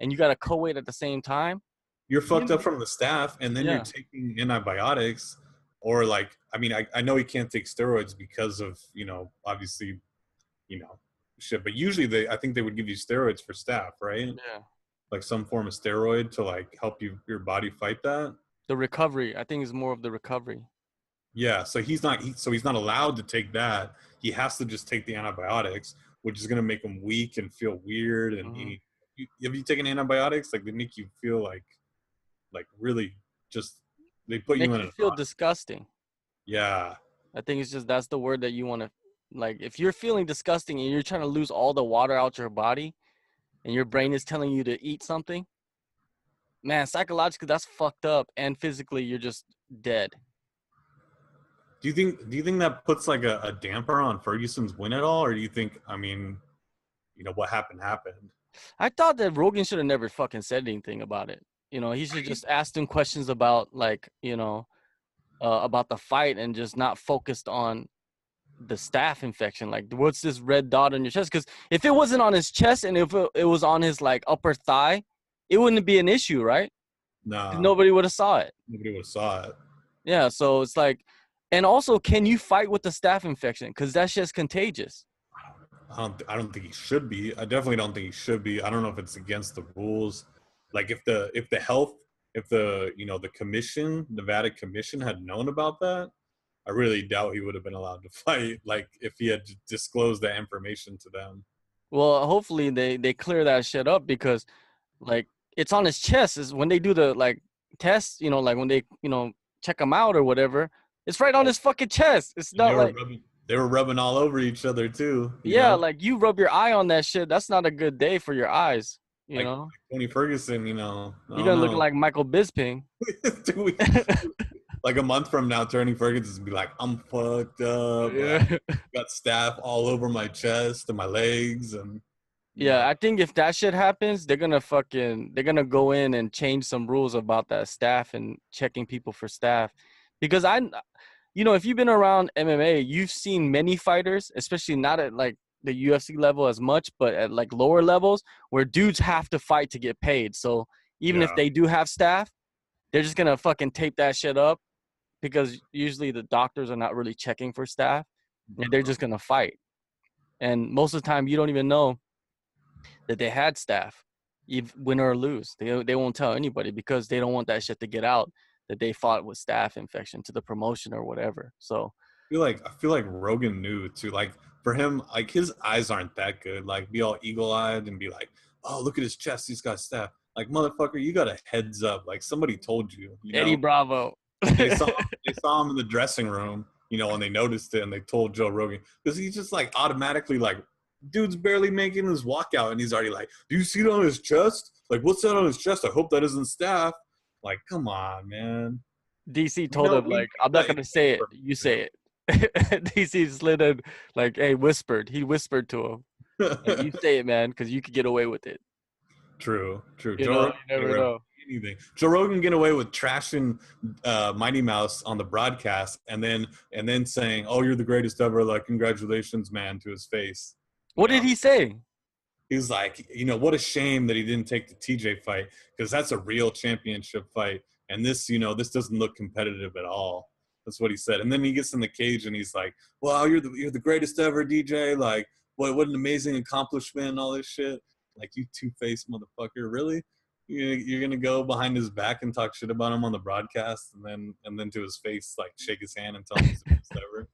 and you got to cut weight at the same time. You're fucked Him, up from the staph, and then you're yeah, taking antibiotics, or like, I mean, I know he can't take steroids because of, you know, obviously, you know, shit. But usually, I think they would give you steroids for staph, right? yeah. Like some form of steroid to like help your body fight that. The recovery, I think, is more of the recovery. Yeah, so he's not allowed to take that. He has to just take the antibiotics, which is going to make him weak and feel weird. And Hmm. have you taken antibiotics? Like they make you feel like really just they put you Make in you an feel disgusting. yeah. I think it's just that's the word that you want to like. If you're feeling disgusting and you're trying to lose all the water out your body, and your brain is telling you to eat something, man, psychologically that's fucked up, and physically you're just dead. Do you think that puts like a damper on Ferguson's win at all, or do you think, I mean, you know, what happened? I thought that Rogan should have never fucking said anything about it. You know, he should just asked him questions about like, about the fight and just not focused on the staph infection. Like, what's this red dot on your chest? Because if it wasn't on his chest and if it was on his like upper thigh, it wouldn't be an issue, right? Because Nah, nobody would have saw it. nobody would have saw it. Yeah, so it's like, and also, can you fight with the staph infection? Because that's just contagious. I don't think he should be. I definitely don't think he should be. I don't know if it's against the rules. Like if the you know the commission, Nevada commission had known about that, I really doubt he would have been allowed to fight. Like if he had disclosed that information to them. Well, hopefully they clear that shit up because like it's on his chest. Is when they do the like tests, like when they check him out or whatever, it's right on Oh, his fucking chest. It's and not like they were rubbing all over each other too. You yeah, know, like you rub your eye on that shit. That's not a good day for your eyes. You like know, Tony Ferguson. You know, I you're don't gonna look know. like Michael Bisping. Do like a month from now, Tony Ferguson be like, I'm fucked up. Like, Yeah. got staph all over my chest and my legs, and you Yeah, know, I think if that shit happens, they're gonna go in and change some rules about that staff and checking people for staff. Because if you've been around MMA, you've seen many fighters, especially not at like the UFC level as much, but at like lower levels where dudes have to fight to get paid. So even if yeah, they do have staff, they're just gonna fucking tape that shit up because usually the doctors are not really checking for staff and they're just gonna fight. And most of the time you don't even know that they had staff, win or lose. They won't tell anybody because they don't want that shit to get out that they fought with staph infection to the promotion or whatever. So I feel like Rogan knew too. Like for him, like his eyes aren't that good. Like be all eagle eyed and be like, oh, look at his chest, he's got staph. Like motherfucker, you got a heads up. Like somebody told you, you Eddie know. Bravo. They saw they saw him in the dressing room, you know, and they noticed it and they told Joe Rogan because he's just like automatically like, dude's barely making his walkout and he's already like, do you see it on his chest? Like, what's that on his chest? I hope that isn't staph. Like, come on, man. DC We told know him we like, I'm not got gonna say it. You say it. DC slid in like, hey, whispered. He whispered to him like, you say it, man, because you could get away with it. True. You Joe know, Rogan you can get never away with know. anything. Joe Rogan get away with trashing Mighty Mouse on the broadcast and then saying, "Oh, you're the greatest ever!" Like, congratulations, man, to his face. You What did know, he say? he was like, what a shame that he didn't take the TJ fight because that's a real championship fight, and this doesn't look competitive at all. That's what he said. And then he gets in the cage and he's like, "Wow, you're the greatest ever, DJ! Like, what an amazing accomplishment and all this shit." Like, you two-faced motherfucker, really? You're gonna go behind his back and talk shit about him on the broadcast, and then to his face, like shake his hand and tell him he's the best ever.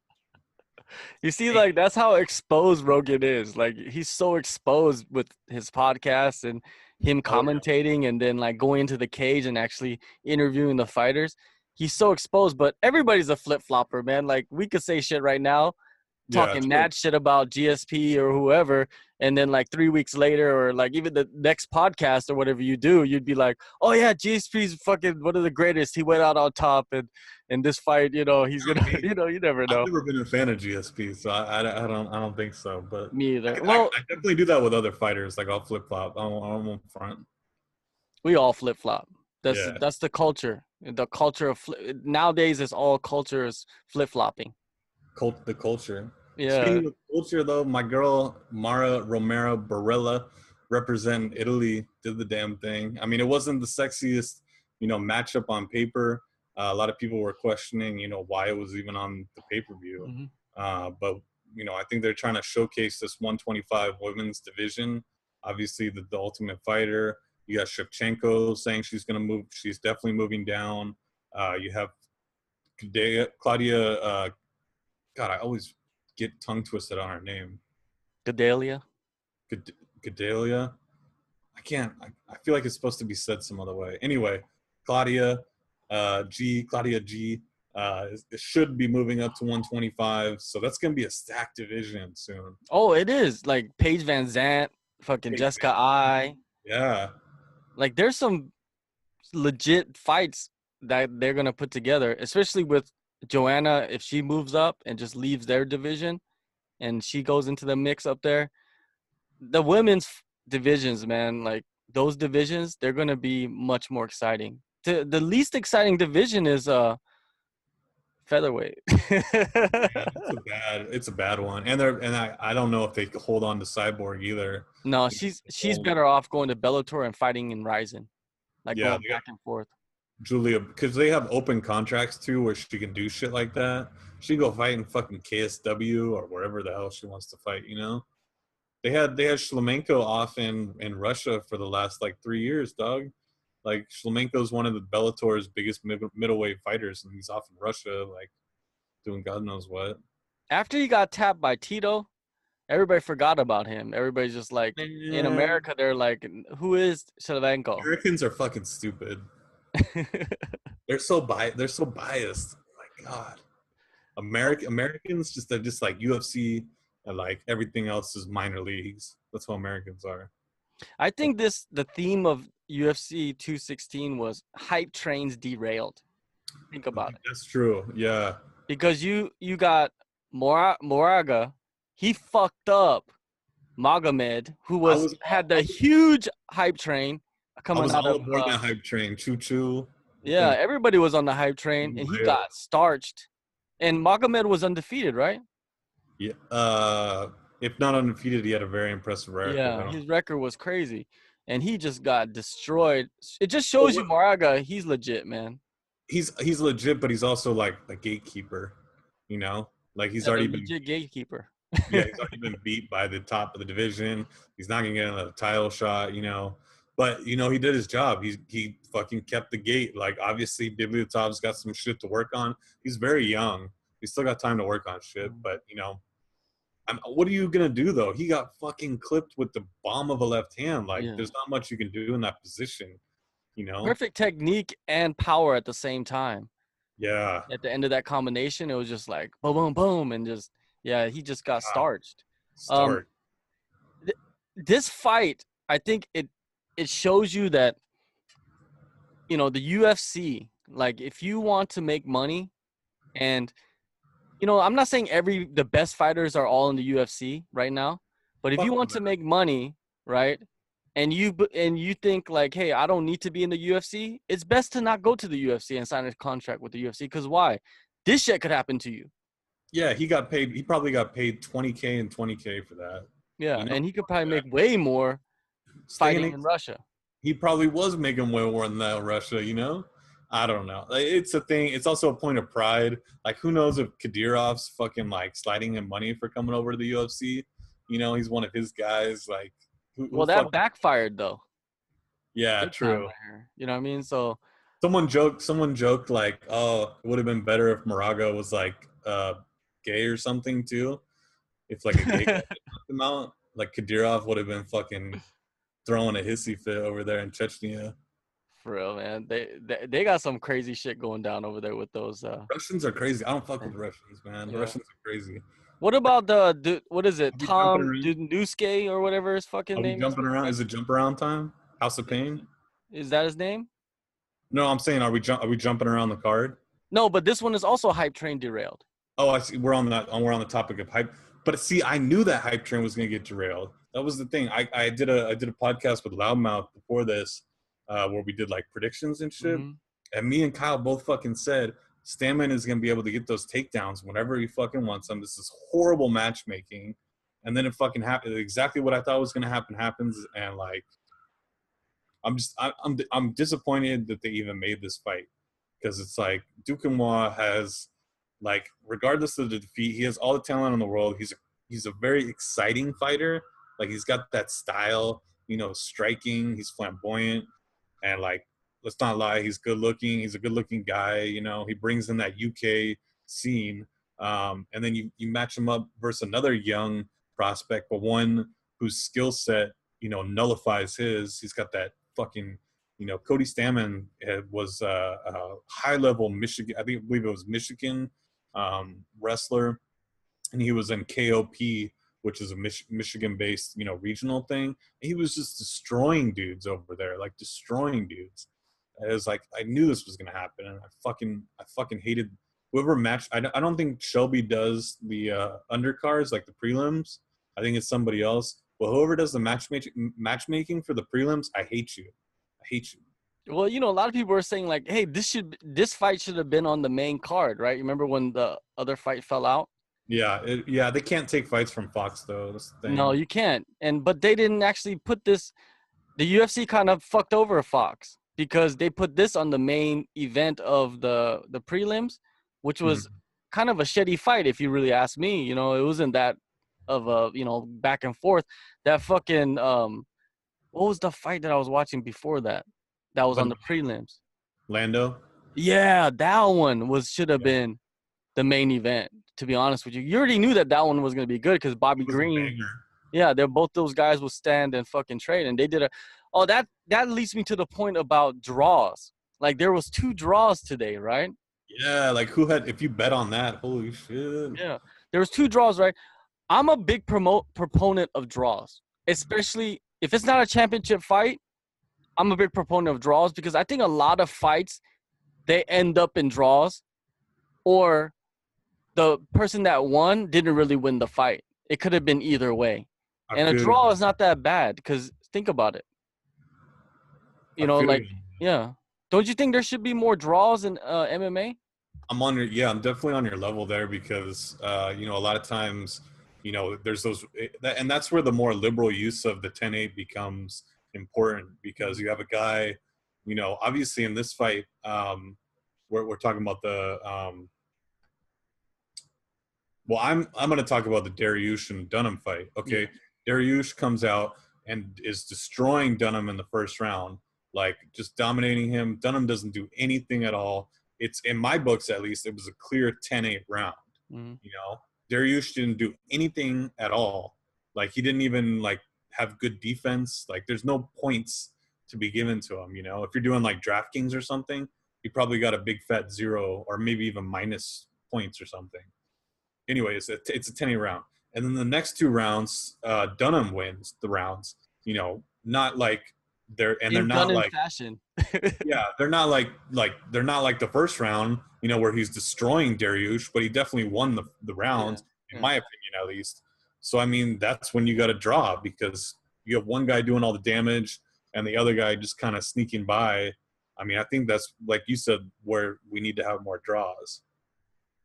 You see, Hey, like that's how exposed Rogan is. Like he's so exposed with his podcast and him oh yeah, commentating and then like going into the cage and actually interviewing the fighters. He's so exposed, but everybody's a flip flopper, man. Like we could say shit right now, Yeah, talking true. mad shit about GSP or whoever, and then like 3 weeks later, or like even the next podcast or whatever you do, you'd be like, oh yeah, GSP's fucking one of the greatest. He went out on top, and in this fight, he's I gonna, mean, you never I've know. never been a fan of GSP, so I don't think so. But Me I, either. can, Well, I definitely do that with other fighters. Like I'll flip flop. I won't front. we all flip flop. That's Yeah, that's the culture. The culture of nowadays is all cultures flip flopping. the culture. Yeah. Speaking of culture, though, my girl Mara Romero Barella, representing Italy, did the damn thing. I mean, it wasn't the sexiest, matchup on paper. A lot of people were questioning, why it was even on the pay per view. Hmm. But I think they're trying to showcase this 125 women's division. Obviously, the Ultimate Fighter. You got Shevchenko saying she's going to move. She's definitely moving down. You have Claudia. God, I always get tongue twisted on her name. Gedalia. Gedalia. I can't. I feel like it's supposed to be said some other way. Anyway, Claudia G. It should be moving up to 125. So that's going to be a stacked division soon. Oh, it is like Paige Van Zant, fucking Jessica I. Yeah. Like there's some legit fights that they're gonna put together, especially with Joanna if she moves up and just leaves their division and she goes into the mix up there. The women's divisions, man, like those divisions, they're gonna be much more exciting. The least exciting division is featherweight. Yeah, it's a bad one. And I don't know if they hold on to Cyborg either. No, You she's know, better off going to Bellator and fighting in Ryzen, like yeah, going they got back and forth. Julia, because they have open contracts too, where she can do shit like that. She can go fight in fucking KSW or wherever the hell she wants to fight. They had Shlemenko off in Russia for the last like 3 years, dog. Like Shlemenko's one of the Bellator's biggest middleweight fighters, and he's off in Russia, like doing God knows what. After he got tapped by Tito, everybody forgot about him. Everybody's just like, in Man, America, they're like, who is Shlemenko? Americans are fucking stupid. They're so biased. My God, Americans just they're just like UFC and like everything else is minor leagues. That's how Americans are. I think the theme of UFC 216 was hype trains derailed. Think about it. That's true. Yeah. Because you got Moraga, he fucked up Magomed, who I was was had the huge hype train I coming was out all of aboard that hype train. Choo choo. yeah, everybody was on the hype train and he got starched. And Magomed was undefeated, right? Yeah. If not undefeated, he had a very impressive record. I Yeah, don't. his record was crazy. And he just got destroyed. It just But shows you Moraga, he's legit, man. he's legit, but he's also like a gatekeeper. You know, like he's Yeah, the already been. legit gatekeeper. Yeah, he's already been beat by the top of the division. He's not gonna get another title shot. But he did his job. He fucking kept the gate. Like obviously, Bibliotop's got some shit to work on. He's very young. He's still got time to work on shit. But what are you gonna do though? He got fucking clipped with the bomb of a left hand. Like Yeah. there's not much you can do in that position. You know? Perfect technique and power at the same time. Yeah. At the end of that combination, it was just like boom, boom, boom, and just yeah, he just got starched. Um, Start. this fight, I think it shows you that the UFC, like if you want to make money, and I'm not saying the best fighters are all in the UFC right now, but if you Fuck want them. to make money, right? And you think like, hey, I don't need to be in the UFC. It's best to not go to the UFC and sign a contract with the UFC because why? This shit could happen to you. Yeah, he got paid. He probably got paid 20K and 20K for that. Yeah, You know, and he could probably make way more staying fighting in in Russia. he probably was making way more than that in Russia, I don't know. Like, it's a thing. It's also a point of pride. Like, who knows if Kadyrov's fucking, like, sliding him money for coming over to the UFC? He's one of his guys. Like, who Well, that fuck? backfired though. Yeah, Big time true. right here. You know what I mean? So Someone joked, like, oh, it would have been better if Moraga was, like, gay or something, too. If, like, a gay guy knocked him out. Like, Kadyrov would have been fucking throwing a hissy fit over there in Chechnya. for real, man. They got some crazy shit going down over there with those Russians are crazy. I don't fuck with Russians, man. The yeah. Russians are crazy. What about what is it? Are we jumping Tom around? Dunuske or whatever his fucking Are we name is jumping for the around? fight? Is it jump around time? House of Pain? Is that his name? No, I'm saying, are we jumping around the card? No, but this one is also hype train derailed. Oh, I see. We're on that. We're on the topic of hype. But see, I knew that hype train was going to get derailed. That was the thing. I did a podcast with Loudmouth before this, where we did like predictions and shit. Mm-hmm. And me and Kyle both fucking said Stamen is going to be able to get those takedowns whenever he fucking wants them. This is horrible matchmaking. And then it fucking happened. Exactly what I thought was going to happen happens. And like, I'm disappointed that they even made this fight, because it's like Duquesnoy has, like, regardless of the defeat, he has all the talent in the world. He's a very exciting fighter. Like, he's got that style, striking. He's flamboyant, and like, let's not lie, he's good looking. He's a good looking guy. He brings in that UK scene. And then you match him up versus another young prospect, but one whose skill set nullifies his. He's got that fucking Cody Stamann was a high level Michigan, I believe it was Michigan wrestler, and he was in KOP, which is a Michigan based regional thing. And he was just destroying dudes over there, like destroying dudes. It was like, I knew this was gonna happen, and I fucking hated whoever matched. I don't think Shelby does the undercards, like the prelims. I think it's somebody else. Well, whoever does the matchmaking for the prelims, I hate you. I hate you. Well, a lot of people were saying like, "Hey, this fight should have been on the main card, right?" You remember when the other fight fell out? Yeah, they can't take fights from Fox though. That's the thing. No, you can't. But they didn't actually put this. The UFC kind of fucked over Fox because they put this on the main event of the prelims, which was kind of a shitty fight if you really ask me. It wasn't that of a back and forth. That fucking what was the fight that I was watching before that? That was But on the prelims. Lando. Yeah, that one should have Yeah. been the main event. To be honest with you, you already knew that one was gonna be good because Bobby It was a Green. banger. Yeah, they're both those guys will stand and fucking trade, and they did a. Oh, that leads me to the point about draws. Like there was 2 draws today, right? Yeah, like who had? If you bet on that, holy shit. Yeah, there was 2 draws, right? I'm a big proponent of draws, especially if it's not a championship fight. I'm a big proponent of draws because I think a lot of fights they end up in draws, or the person that won didn't really win the fight. It could have been either way. I And a feel draw you. is not that bad because think about it. I feel Like, you. yeah. Don't you think there should be more draws in MMA? I'm definitely on your level there, because a lot of times, there's those, and that's where the more liberal use of the 10-8 becomes important, because you have a guy, obviously in this fight, we're talking about the well, I'm going to talk about the Dariush and Dunham fight. Okay, Yeah. Dariush comes out and is destroying Dunham in the first round, like just dominating him. Dunham doesn't do anything at all. It's, in my books at least, it was a clear 10-8 round. Mhm. Dariush didn't do anything at all. Like, he didn't even like have good defense. Like, there's no points to be given to him. If you're doing like DraftKings or something, he probably got a big fat 0 or maybe even minus points or something. Anyways, it's a 10-8 round. And then the next 2 rounds, Dunham wins the rounds. Not like they're In not Dunham like, fashion. yeah, they're not like they're not like the first round, where he's destroying Dariush, but he definitely won the Yeah. rounds, in Yeah. my opinion at least. So I mean, that's when you got to draw, because you have one guy doing all the damage and the other guy just kind of sneaking by. I mean, I think that's, like you said, where we need to have more draws.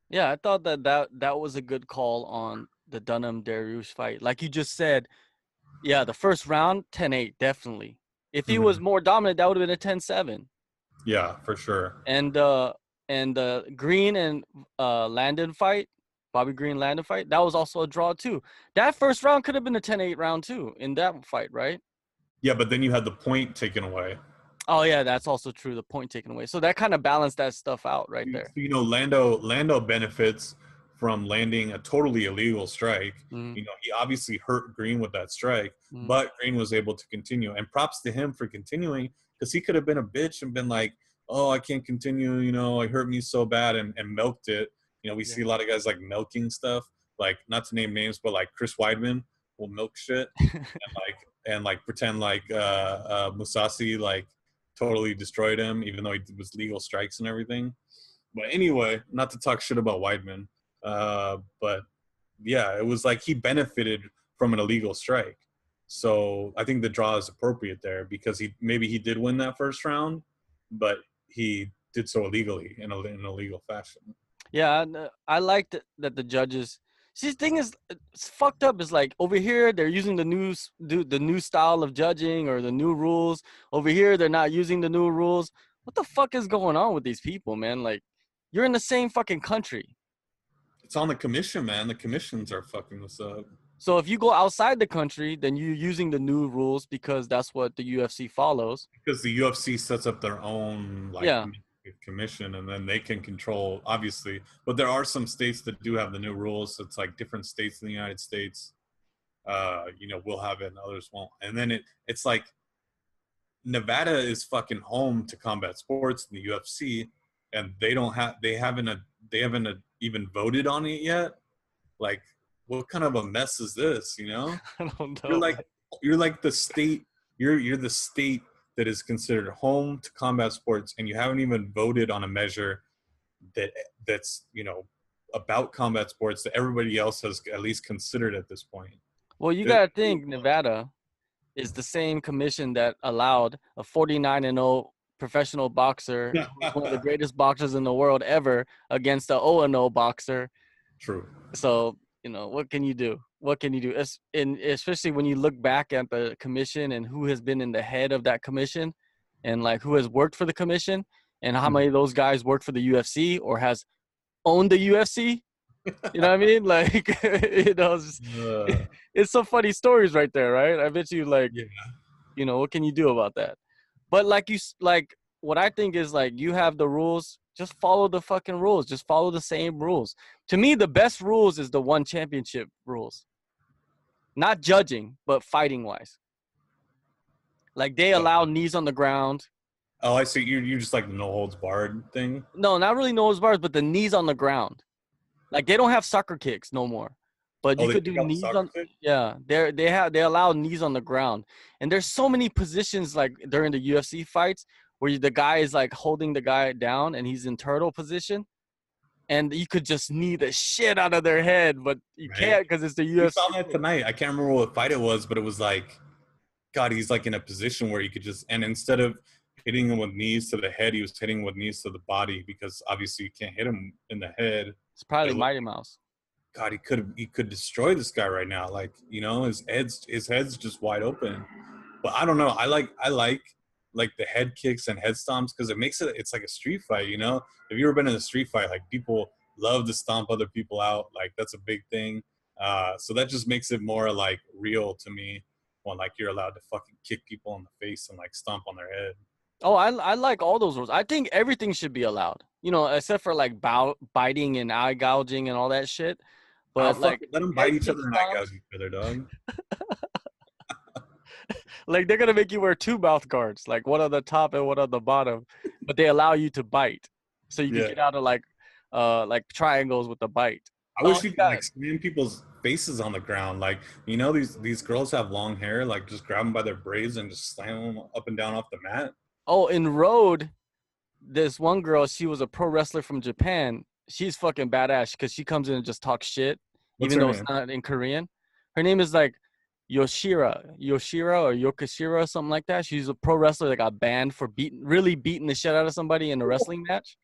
Yeah, I thought that was a good call on the Dunham Dariush fight. Like you just said, yeah, the first round 10-8 definitely. If he was Mhm. more dominant, that would have been a 10-7. Yeah, for sure. And the Green and Landon fight, Bobby Green Landon fight, that was also a draw too. That first round could have been a 10-8 round too in that fight, right? Yeah, but then you had the point taken away. Oh yeah, that's also true. The point taken away. So that kind of balanced that stuff out right there. Lando benefits from landing a totally illegal strike. Mm-hmm. He obviously hurt Green with that strike, Mm-hmm. but Green was able to continue. And props to him for continuing, because he could have been a bitch and been like, "Oh, I can't continue. It hurt me so bad," and milked it. We Yeah. see a lot of guys like milking stuff. like not to name names, but like Chris Weidman will milk shit and like pretend like Musasi like totally destroyed him, even though he was legal strikes and everything. But anyway, not to talk shit about Weidman, but yeah, it was like he benefited from an illegal strike. So I think the draw is appropriate there because he did win that first round, but he did so illegally in an illegal fashion. Yeah, I like that the judges. See, the thing is, it's fucked up. Is like over here they're using the new style of judging or the new rules. Over here they're not using the new rules. What the fuck is going on with these people, man? Like, you're in the same fucking country. It's on the commission, man. The commissions are fucking this up. So if you go outside the country, then you're using the new rules because that's what the UFC follows. Because the UFC sets up their own like Yeah. commission, and then they can control, obviously. But there are some states that do have the new rules. It's like different states in the United States, will have it and others won't. And then it's like Nevada is fucking home to combat sports in the UFC, and they haven't even voted on it yet. Like, what kind of a mess is this? I don't You're know. like you're like the state. You're the state that is considered home to combat sports, and you haven't even voted on a measure that's about combat sports that everybody else has at least considered at this point. Well, you It- gotta think Nevada is the same commission that allowed a 49-0 professional boxer, who's one of the greatest boxers in the world ever, against a 0-0 boxer. True. So, what can you do? What can you do? Especially when you look back at the commission and who has been in the head of that commission and like who has worked for the commission and how many of those guys work for the UFC or has owned the UFC. You know what I mean? Like, it's some funny stories right there, right? I bet you, like, Yeah. what can you do about that? But like what I think is like you have the rules, just follow the fucking rules. Just follow the same rules. To me, the best rules is the one championship rules. Not judging, but fighting wise. Like they allow knees on the ground. Oh, I see. You just like the no holds barred thing. No, not really nose bars, but the knees on the ground. Like they don't have soccer kicks no more. But Oh, you they could took do out the knees soccer on, kick? yeah. They allow knees on the ground. And there's so many positions like during the UFC fights where the guy is like holding the guy down and he's in turtle position. And you could just knee the shit out of their head, but you Right. can't because it's the We UFC. saw that tonight. I can't remember what fight it was, but it was like, God, he's like in a position where he could just, and instead of hitting him with knees to the head, he was hitting with knees to the body because obviously you can't hit him in the head. It's probably Mighty Mouse. God, he could destroy this guy right now. Like, his head's just wide open. But I don't know. I like the head kicks and head stomps because it's like a street fight, Have you ever been in a street fight? Like people love to stomp other people out. Like that's a big thing. So that just makes it more like real to me when like you're allowed to fucking kick people in the face and like stomp on their head. Oh, I like all those rules. I think everything should be allowed, except for like biting and eye gouging and all that shit. I'll But like fucking let them bite head each kick other and eye gouge stomps, each other, dog. like they're gonna make you wear two mouth guards, like one on the top and one on the bottom, but they allow you to bite, so you can Yeah. get out of like triangles with the bite. I Oh, wish you you could got like slam people's faces on the ground. Like, these girls have long hair, like just grab them by their braids and just slam them up and down off the mat. in road. This one girl, she was a pro wrestler from Japan. She's fucking badass because she comes in and just talks shit, What's even her though it's name? not in Korean. Her name is like Yoshira or Yokashira, something like that. She's a pro wrestler that got banned for really beating the shit out of somebody in a wrestling match.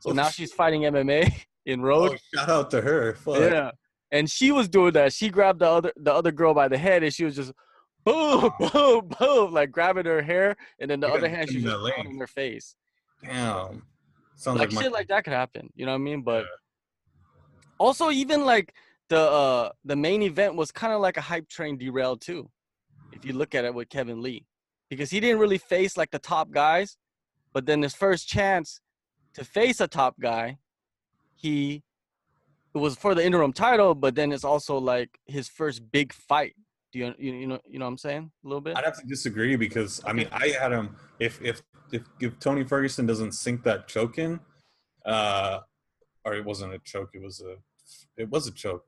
So Oh, now she's fighting MMA in road. shout out to her. Fuck. Yeah. And she was doing that. She grabbed the other girl by the head and she was just boom, boom, boom, like grabbing her hair, and then the You got other to hand she send was me just that pounding link. her face. Damn. Sounds Like like my. shit like that could happen. You know what I mean? Yeah. But also even like the main event was kind of like a hype train derailed too, if you look at it with Kevin Lee. Because he didn't really face like the top guys, but then his first chance to face a top guy, it was for the interim title, but then it's also like his first big fight. Do you know what I'm saying? A little bit? I'd have to disagree because I Okay. mean I had him if Tony Ferguson doesn't sink that choke in, or it wasn't a choke, it was a choke.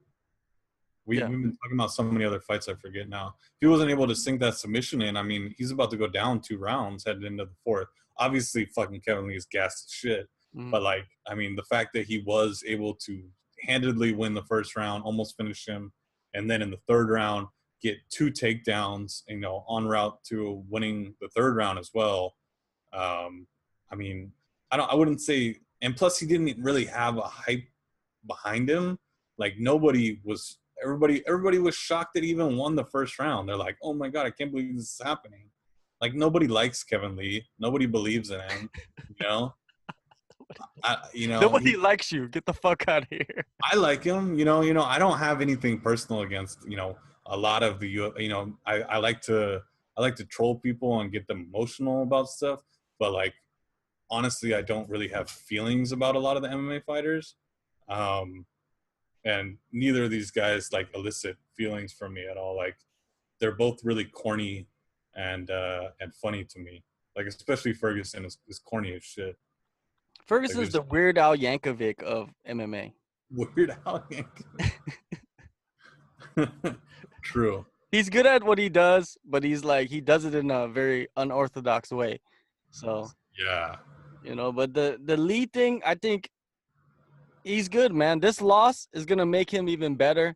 We've been talking about so many other fights, I forget now. If he wasn't able to sink that submission in, I mean, he's about to go down 2 rounds heading into the fourth. Obviously, fucking Kevin Lee is gassed as shit. Mm. But, like, I mean, the fact that he was able to handedly win the first round, almost finish him, and then in the third round get 2 takedowns, you know, en route to winning the third round as well. I mean, I wouldn't say, and plus he didn't really have a hype behind him. Like everybody was shocked that he even won the first round. They're like, oh my God, I can't believe this is happening. Like nobody likes Kevin Lee. Nobody believes in him. You know, Nobody likes you. Get the fuck out of here. I like him. I don't have anything personal against a lot of the I like to troll people and get them emotional about stuff, but like honestly, I don't really have feelings about a lot of the MMA fighters. And neither of these guys like elicit feelings from me at all. Like they're both really corny and funny to me. Like especially Ferguson is corny as shit. Ferguson's the Weird Al Yankovic of MMA. Weird Al Yankovic. True. He's good at what he does, but he does it in a very unorthodox way. So yeah, but the Lee thing, I think he's good, man. This loss is gonna make him even better.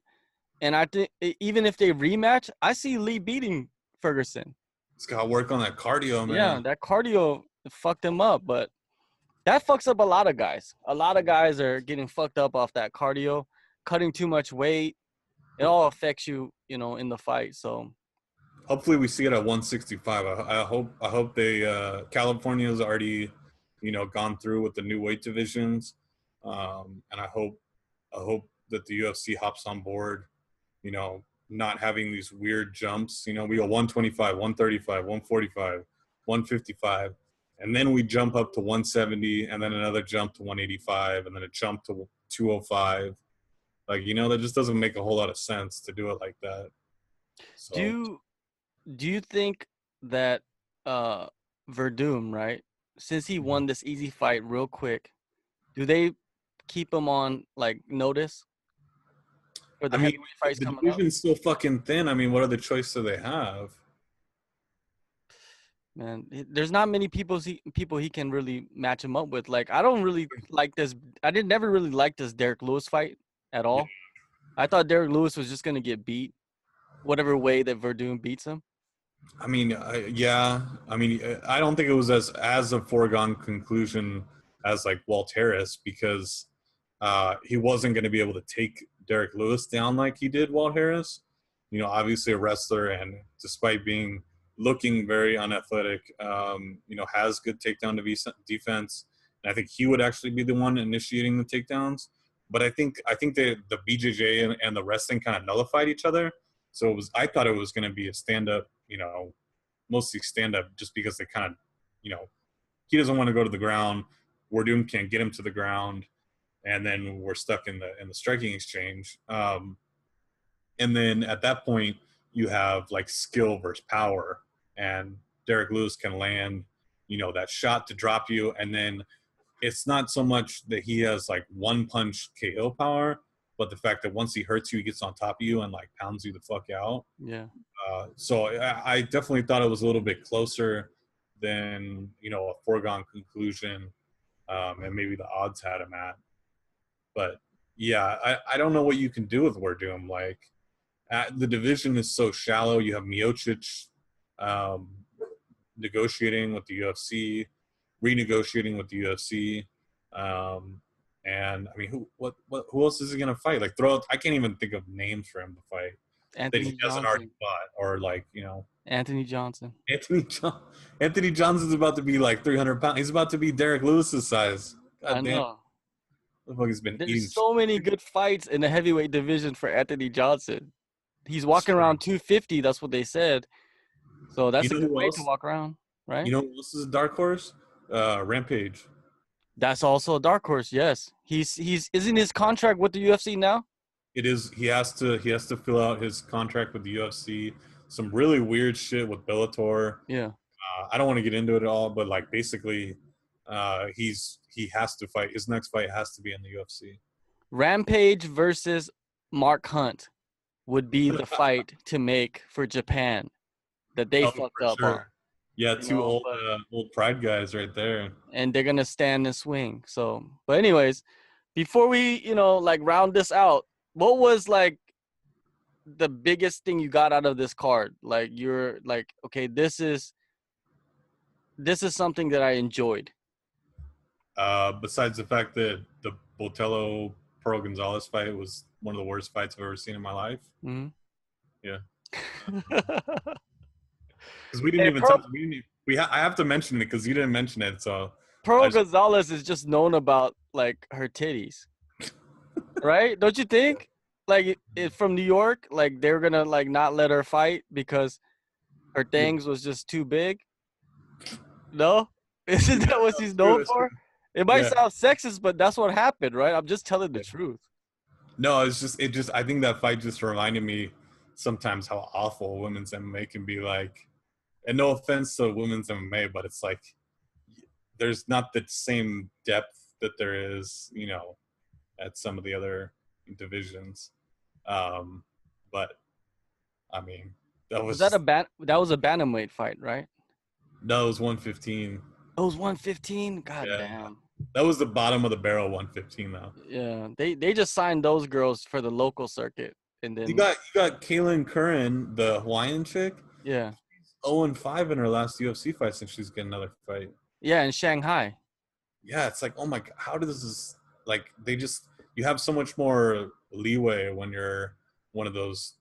And I think even if they rematch, I see Lee beating Ferguson. He's got to work on that cardio, man. Yeah, that cardio fucked him up, but that fucks up a lot of guys. A lot of guys are getting fucked up off that cardio, cutting too much weight. It all affects you, in the fight. So hopefully we see it at 165. I hope they California's already, gone through with the new weight divisions. And I hope that the UFC hops on board, not having these weird jumps. We go 125, 135, 145, 155, and then we jump up to 170, and then another jump to 185, and then a jump to 205. Like, that just doesn't make a whole lot of sense to do it like that. So, do you think that Verdum, right, since he won this easy fight real quick, do they keep him on like notice for the heavyweight fights coming up? The division's so fucking thin. I mean, what other choice do they have? Man, there's not many people he can really match him up with. Like, I don't really like this. I never really like this Derek Lewis fight at all. I thought Derek Lewis was just gonna get beat, whatever way that Verdum beats him. I mean, yeah. I mean, I don't think it was as a foregone conclusion as like Walt Harris, because he wasn't going to be able to take Derek Lewis down like he did Walt Harris. Obviously a wrestler, and despite looking very unathletic, has good takedown defense. And I think he would actually be the one initiating the takedowns. But I think the BJJ and the wrestling kind of nullified each other. So I thought it was going to be a stand-up, mostly stand-up, just because they kind of, he doesn't want to go to the ground. Verdum can't get him to the ground, and then we're stuck in the striking exchange. And then at that point, you have like skill versus power, and Derek Lewis can land, that shot to drop you, and then it's not so much that he has like one punch KO power, but the fact that once he hurts you, he gets on top of you and like pounds you the fuck out. Yeah. So I definitely thought it was a little bit closer than, a foregone conclusion, and maybe the odds had him at. But yeah, I don't know what you can do with Verdum. Like, the division is so shallow. You have Miocic negotiating with the UFC, renegotiating with the UFC. And I mean, who else is he gonna fight? Like, I can't even think of names for him to fight that he hasn't already fought, or like, Anthony Johnson. Anthony Johnson's about to be like 300 pounds. He's about to be Derek Lewis's size. God I know. The fuck has been There's eating so many good fights in the heavyweight division for Anthony Johnson. He's walking around 250. That's what they said. So that's a good way to walk around, right? You know who else is a dark horse? Rampage. That's also a dark horse. Yes, he's isn't his contract with the UFC now? It is. He has to fill out his contract with the UFC. Some really weird shit with Bellator. Yeah. I don't want to get into it at all, but like basically, he has to fight. His next fight has to be in the UFC. Rampage versus Mark Hunt. would be the fight to make for Japan that they Oh, fucked for up on, sure. Yeah, you two know. old But old pride guys right there. and they're gonna stand and swing. So, but anyways, before we like round this out, what was like the biggest thing you got out of this card? Like you're like, okay, this is something that I enjoyed. Besides the fact that the Botello Pearl Gonzalez fight was one of the worst fights I've ever seen in my life. Mm-hmm. Yeah, because we didn't Hey, even touch. We didn't. I have to mention it because you didn't mention it. So I Pearl just Gonzalez is just known about like her titties, right? Don't you think? Like it from New York, like they were gonna like not let her fight because her yeah, things was just too big. No, isn't that what she's it's true. known It's true. for? It might Yeah. sound sexist, but that's what happened, right? I'm just telling the truth. No, it's just it just I think that fight just reminded me sometimes how awful women's MMA can be like. And no offense to women's MMA, but it's like there's not the same depth that there is, at some of the other divisions. Um, but I mean, that Was was that just that was a bantamweight fight, right? that was 115. It was 115. God Yeah, damn. that was the bottom of the barrel 115 though. Yeah, they just signed those girls for the local circuit, and then You got Kaylin Curran, the Hawaiian chick, yeah, 0-5 in her last UFC fight, since she's getting another fight. yeah, in Shanghai. Yeah, it's like, oh my god, how does this like they just you have so much more leeway when you're one of those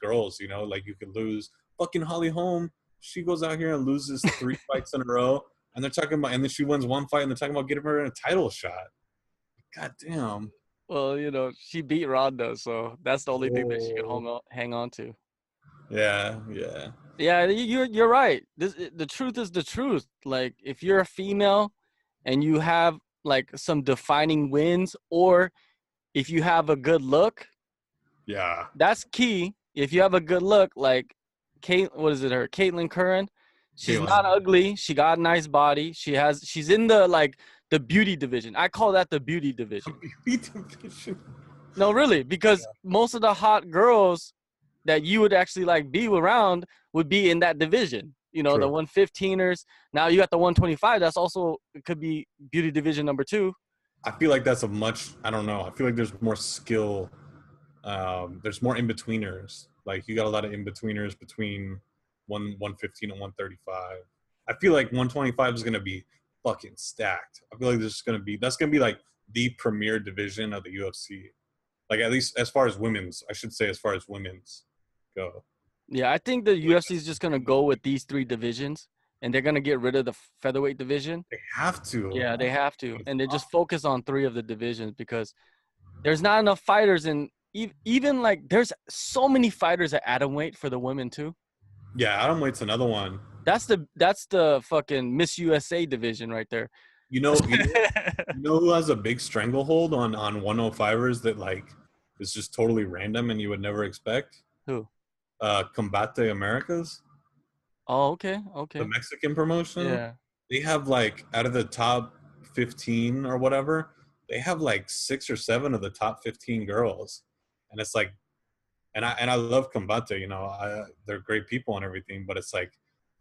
girls, like you could lose. Fucking Holly Holm, she goes out here and loses 3 fights in a row, and they're talking about, and then she wins one fight, and they're talking about getting her in a title shot. God damn. Well, she beat Ronda, so that's the only thing that she could Oh. hang on to. Yeah, yeah. Yeah, you're right. The truth is the truth. Like if you're a female and you have like some defining wins, or if you have a good look, Yeah. that's key. If you have a good look, like what is it? Her Caitlin Curran. She's Caitlin. not ugly. She got a nice body. She's in the like the beauty division. I call that the beauty division. No, really, because most of the hot girls that you would actually like be around would be in that division. The True. 115ers. Now you got the 125. That's also, it could be beauty division number 2. I feel like that's I don't know. I feel like there's more skill. There's more in-betweeners. Like you got a lot of in-betweeners between 115 and 135. I feel like 125 is gonna be fucking stacked. I feel like that's gonna be like the premier division of the UFC. Like at least as far as women's, I should say as far as women's go. Yeah, I think the UFC is just gonna go with these 3 divisions, and they're gonna get rid of the featherweight division. They have to. Yeah, they have to, and they just focus on 3 of the divisions because there's not enough fighters, and even like there's so many fighters at atomweight for the women too. Yeah, Atomweight's another one. That's the fucking Miss USA division right there. You know, you know, you know who has a big stranglehold on 105ers that like is just totally random and you would never expect? Who? Combate Americas, Oh, okay, the okay. Mexican promotion. Yeah. They have like out of the top 15 or whatever, they have like 6 or 7 of the top 15 girls, and it's like, and I love Combate. They're great people and everything, but it's like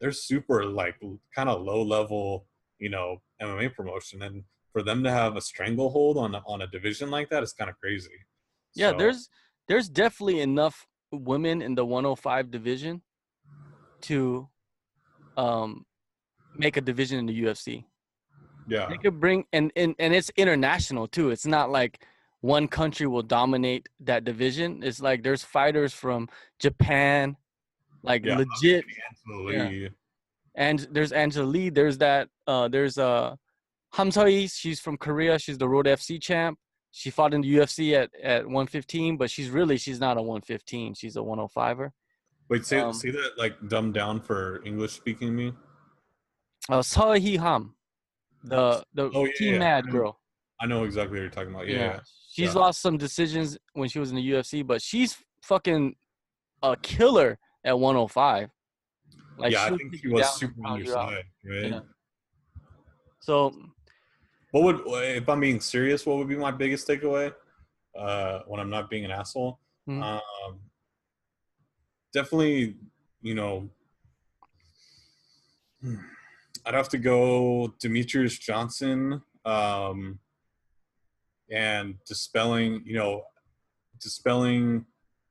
they're super like kind of low level, MMA promotion, and for them to have a stranglehold on a division like that is kind of crazy. Yeah, So there's definitely enough women in the 105 division to um make a division in the UFC. yeah, They could bring and it's international too. It's not like one country will dominate that division. It's like there's fighters from Japan, like yeah, legit. Yeah. absolutely. And there's Angela Lee. There's Ham Seo-hee. She's from Korea. She's the Road FC champ. She fought in the UFC at 115, but she's not a 115. She's a 105er. Wait, say that like dumbed down for English speaking me. Seo-hee Ham, the Oh yeah, Team yeah. Mad girl. I know exactly what you're talking about. Yeah, Yeah, yeah, she's yeah. lost some decisions when she was in the UFC, but she's fucking a killer at 105. Like Yeah, I she'll think take she you was down and super pound you out. undersized, right? Yeah. So If I'm being serious, what would be my biggest takeaway when I'm not being an asshole? hmm, Um, definitely, you know, I'd have to go Demetrious Johnson, and dispelling.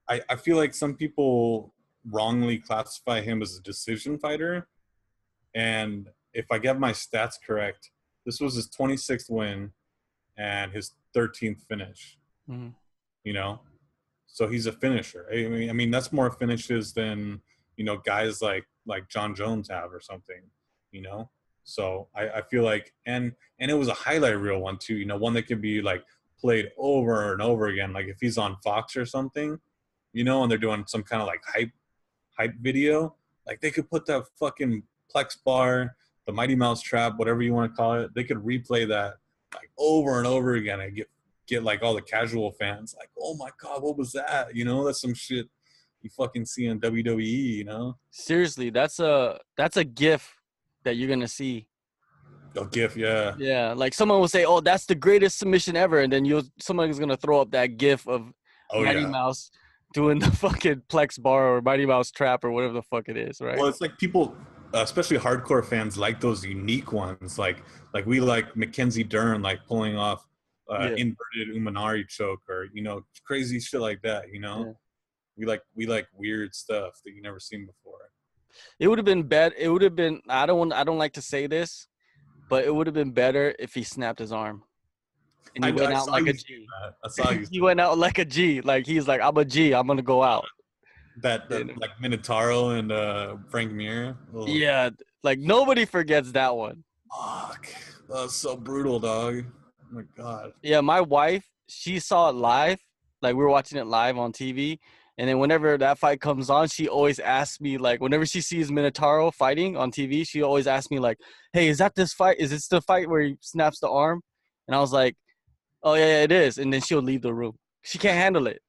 I feel like some people wrongly classify him as a decision fighter, and if I get my stats correct, this was his 26th win and his 13th finish. Mm-hmm. You know, so he's a finisher. I mean that's more finishes than, you know, guys like John Jones have or something. You know, so I feel like, and it was a highlight reel one too. You know, one that could be like played over and over again. Like if he's on Fox or something, you know, and they're doing some kind of like hype video, like they could put that fucking Plex bar, the Mighty Mouse trap, whatever you want to call it. They could replay that like over and over again and get like all the casual fans like, oh my god, what was that? You know, that's some shit you fucking see on WWE. You know, Seriously, that's a GIF that you're gonna see. a GIF, yeah. Yeah, like someone will say, "Oh, that's the greatest submission ever," and then someone's gonna throw up that GIF of Mighty Mouse doing the fucking Plex bar or Mighty Mouse trap or whatever the fuck it is, right? Well, it's like people, especially hardcore fans, like those unique ones. Like we like Mackenzie Dern, like pulling off inverted Umanari choke, or, you know, crazy shit like that. You know, we like weird stuff that you never seen before. It would have been better. It would have been. I don't like to say this, but it would have been better if he snapped his arm. And he went out like a G. I saw you. He went out like a G. Like he's like, I'm a G. I'm gonna go out. That like Minotauro and Frank Mir. Ugh. Yeah, like nobody forgets that one. Fuck, that was so brutal, dog. Oh my god. Yeah, my wife, she saw it live. Like we were watching it live on TV, and then whenever that fight comes on, she always asks me, like, whenever she sees Minotauro fighting on TV, she always asks me, like, "Hey, is that this fight? Is this the fight where he snaps the arm?" And I was like, "Oh yeah, it is." And then she'll leave the room. She can't handle it.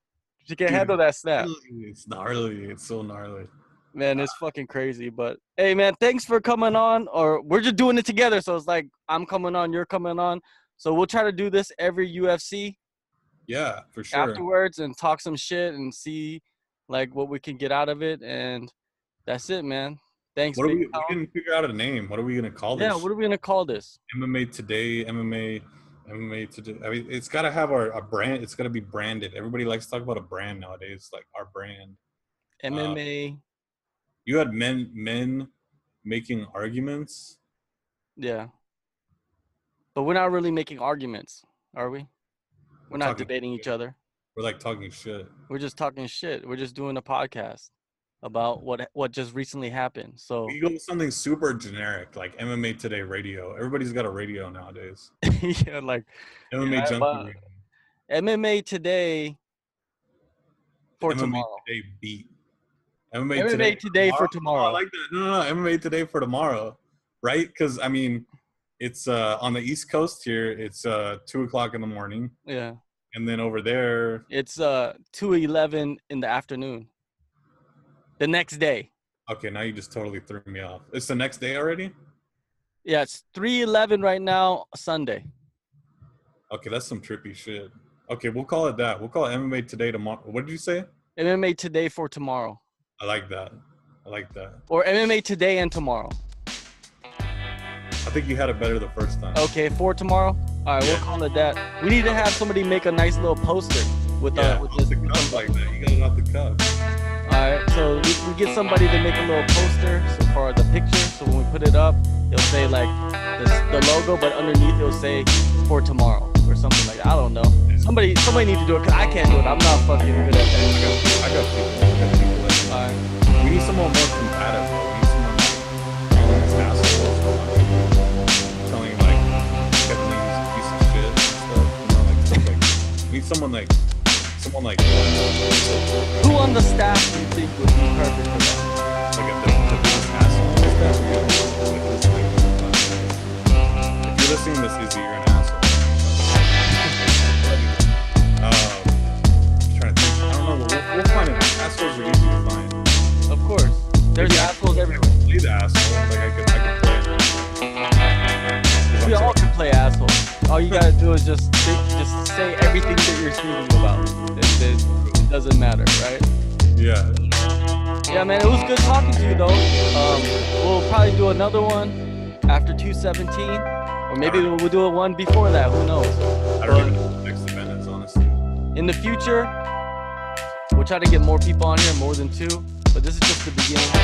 She can't handle that snap. It's gnarly. It's so gnarly. Man, it's fucking crazy. But hey, man, thanks for coming on. Or we're just doing it together, so it's like I'm coming on, you're coming on. So we'll try to do this every UFC. Yeah, for sure. Afterwards, and talk some shit and see like what we can get out of it, and that's it, man. Thanks. We didn't figure out a name. What are we gonna call this? Yeah, what are we gonna call this? MMA Today, MMA Today. I mean, it's gotta have our brand. It's gotta be branded. Everybody likes to talk about a brand nowadays, like our brand. MMA. You had men making arguments. Yeah. But we're not really making arguments, are we? We're not debating each other. We're like talking shit. We're just talking shit. We're just doing a podcast about what just recently happened. So we go with something super generic, like MMA Today Radio. Everybody's got a radio nowadays. Yeah, like MMA Junkie. MMA Today for MMA tomorrow. Today beat. MMA Today for tomorrow. Oh, I like that. No, MMA Today for tomorrow, right? Because I mean, it's on the East Coast here. It's 2:00 in the morning. Yeah. And then over there, it's 2:11 in the afternoon. The next day. Okay, now you just totally threw me off. It's the next day already? Yeah, it's 3:11 right now, Sunday. Okay, that's some trippy shit. Okay, we'll call it that. We'll call it MMA Today tomorrow. What did you say? MMA Today for tomorrow. I like that. Or MMA Today and tomorrow. I think you had it better the first time. Okay, for tomorrow? All right, we'll call it that. We need to have somebody make a nice little poster with this. The cuff like that. You got it off the cuff. All right, so we get somebody to make a little poster for the picture. So when we put it up, it'll say like the logo, but underneath it'll say for tomorrow or something like that. I don't know. Somebody need to do it because I can't do it. I'm not fucking good at that. I got people like that. All right. We need someone more compatible. We need someone like telling you like Kevin is a piece of shit and stuff. You know, like stuff like we need someone like who on the staff do you think would be perfect for that? Like the biggest asshole on the staff. If you're listening to this, Izzy, you're an asshole. I'm trying to think. I don't know. We'll find it. Assholes are easy to find. Of course. There's assholes everywhere. Play the asshole. Like I could play it. We all can play assholes. All you gotta do is just say everything that you're speaking about. It doesn't matter, right? Yeah. Yeah, man, it was good talking to you, though. We'll probably do another one after 217, or maybe we'll do a one before that. Who knows? I don't even know what the next event is, honestly. In the future, we'll try to get more people on here, more than 2. But this is just the beginning.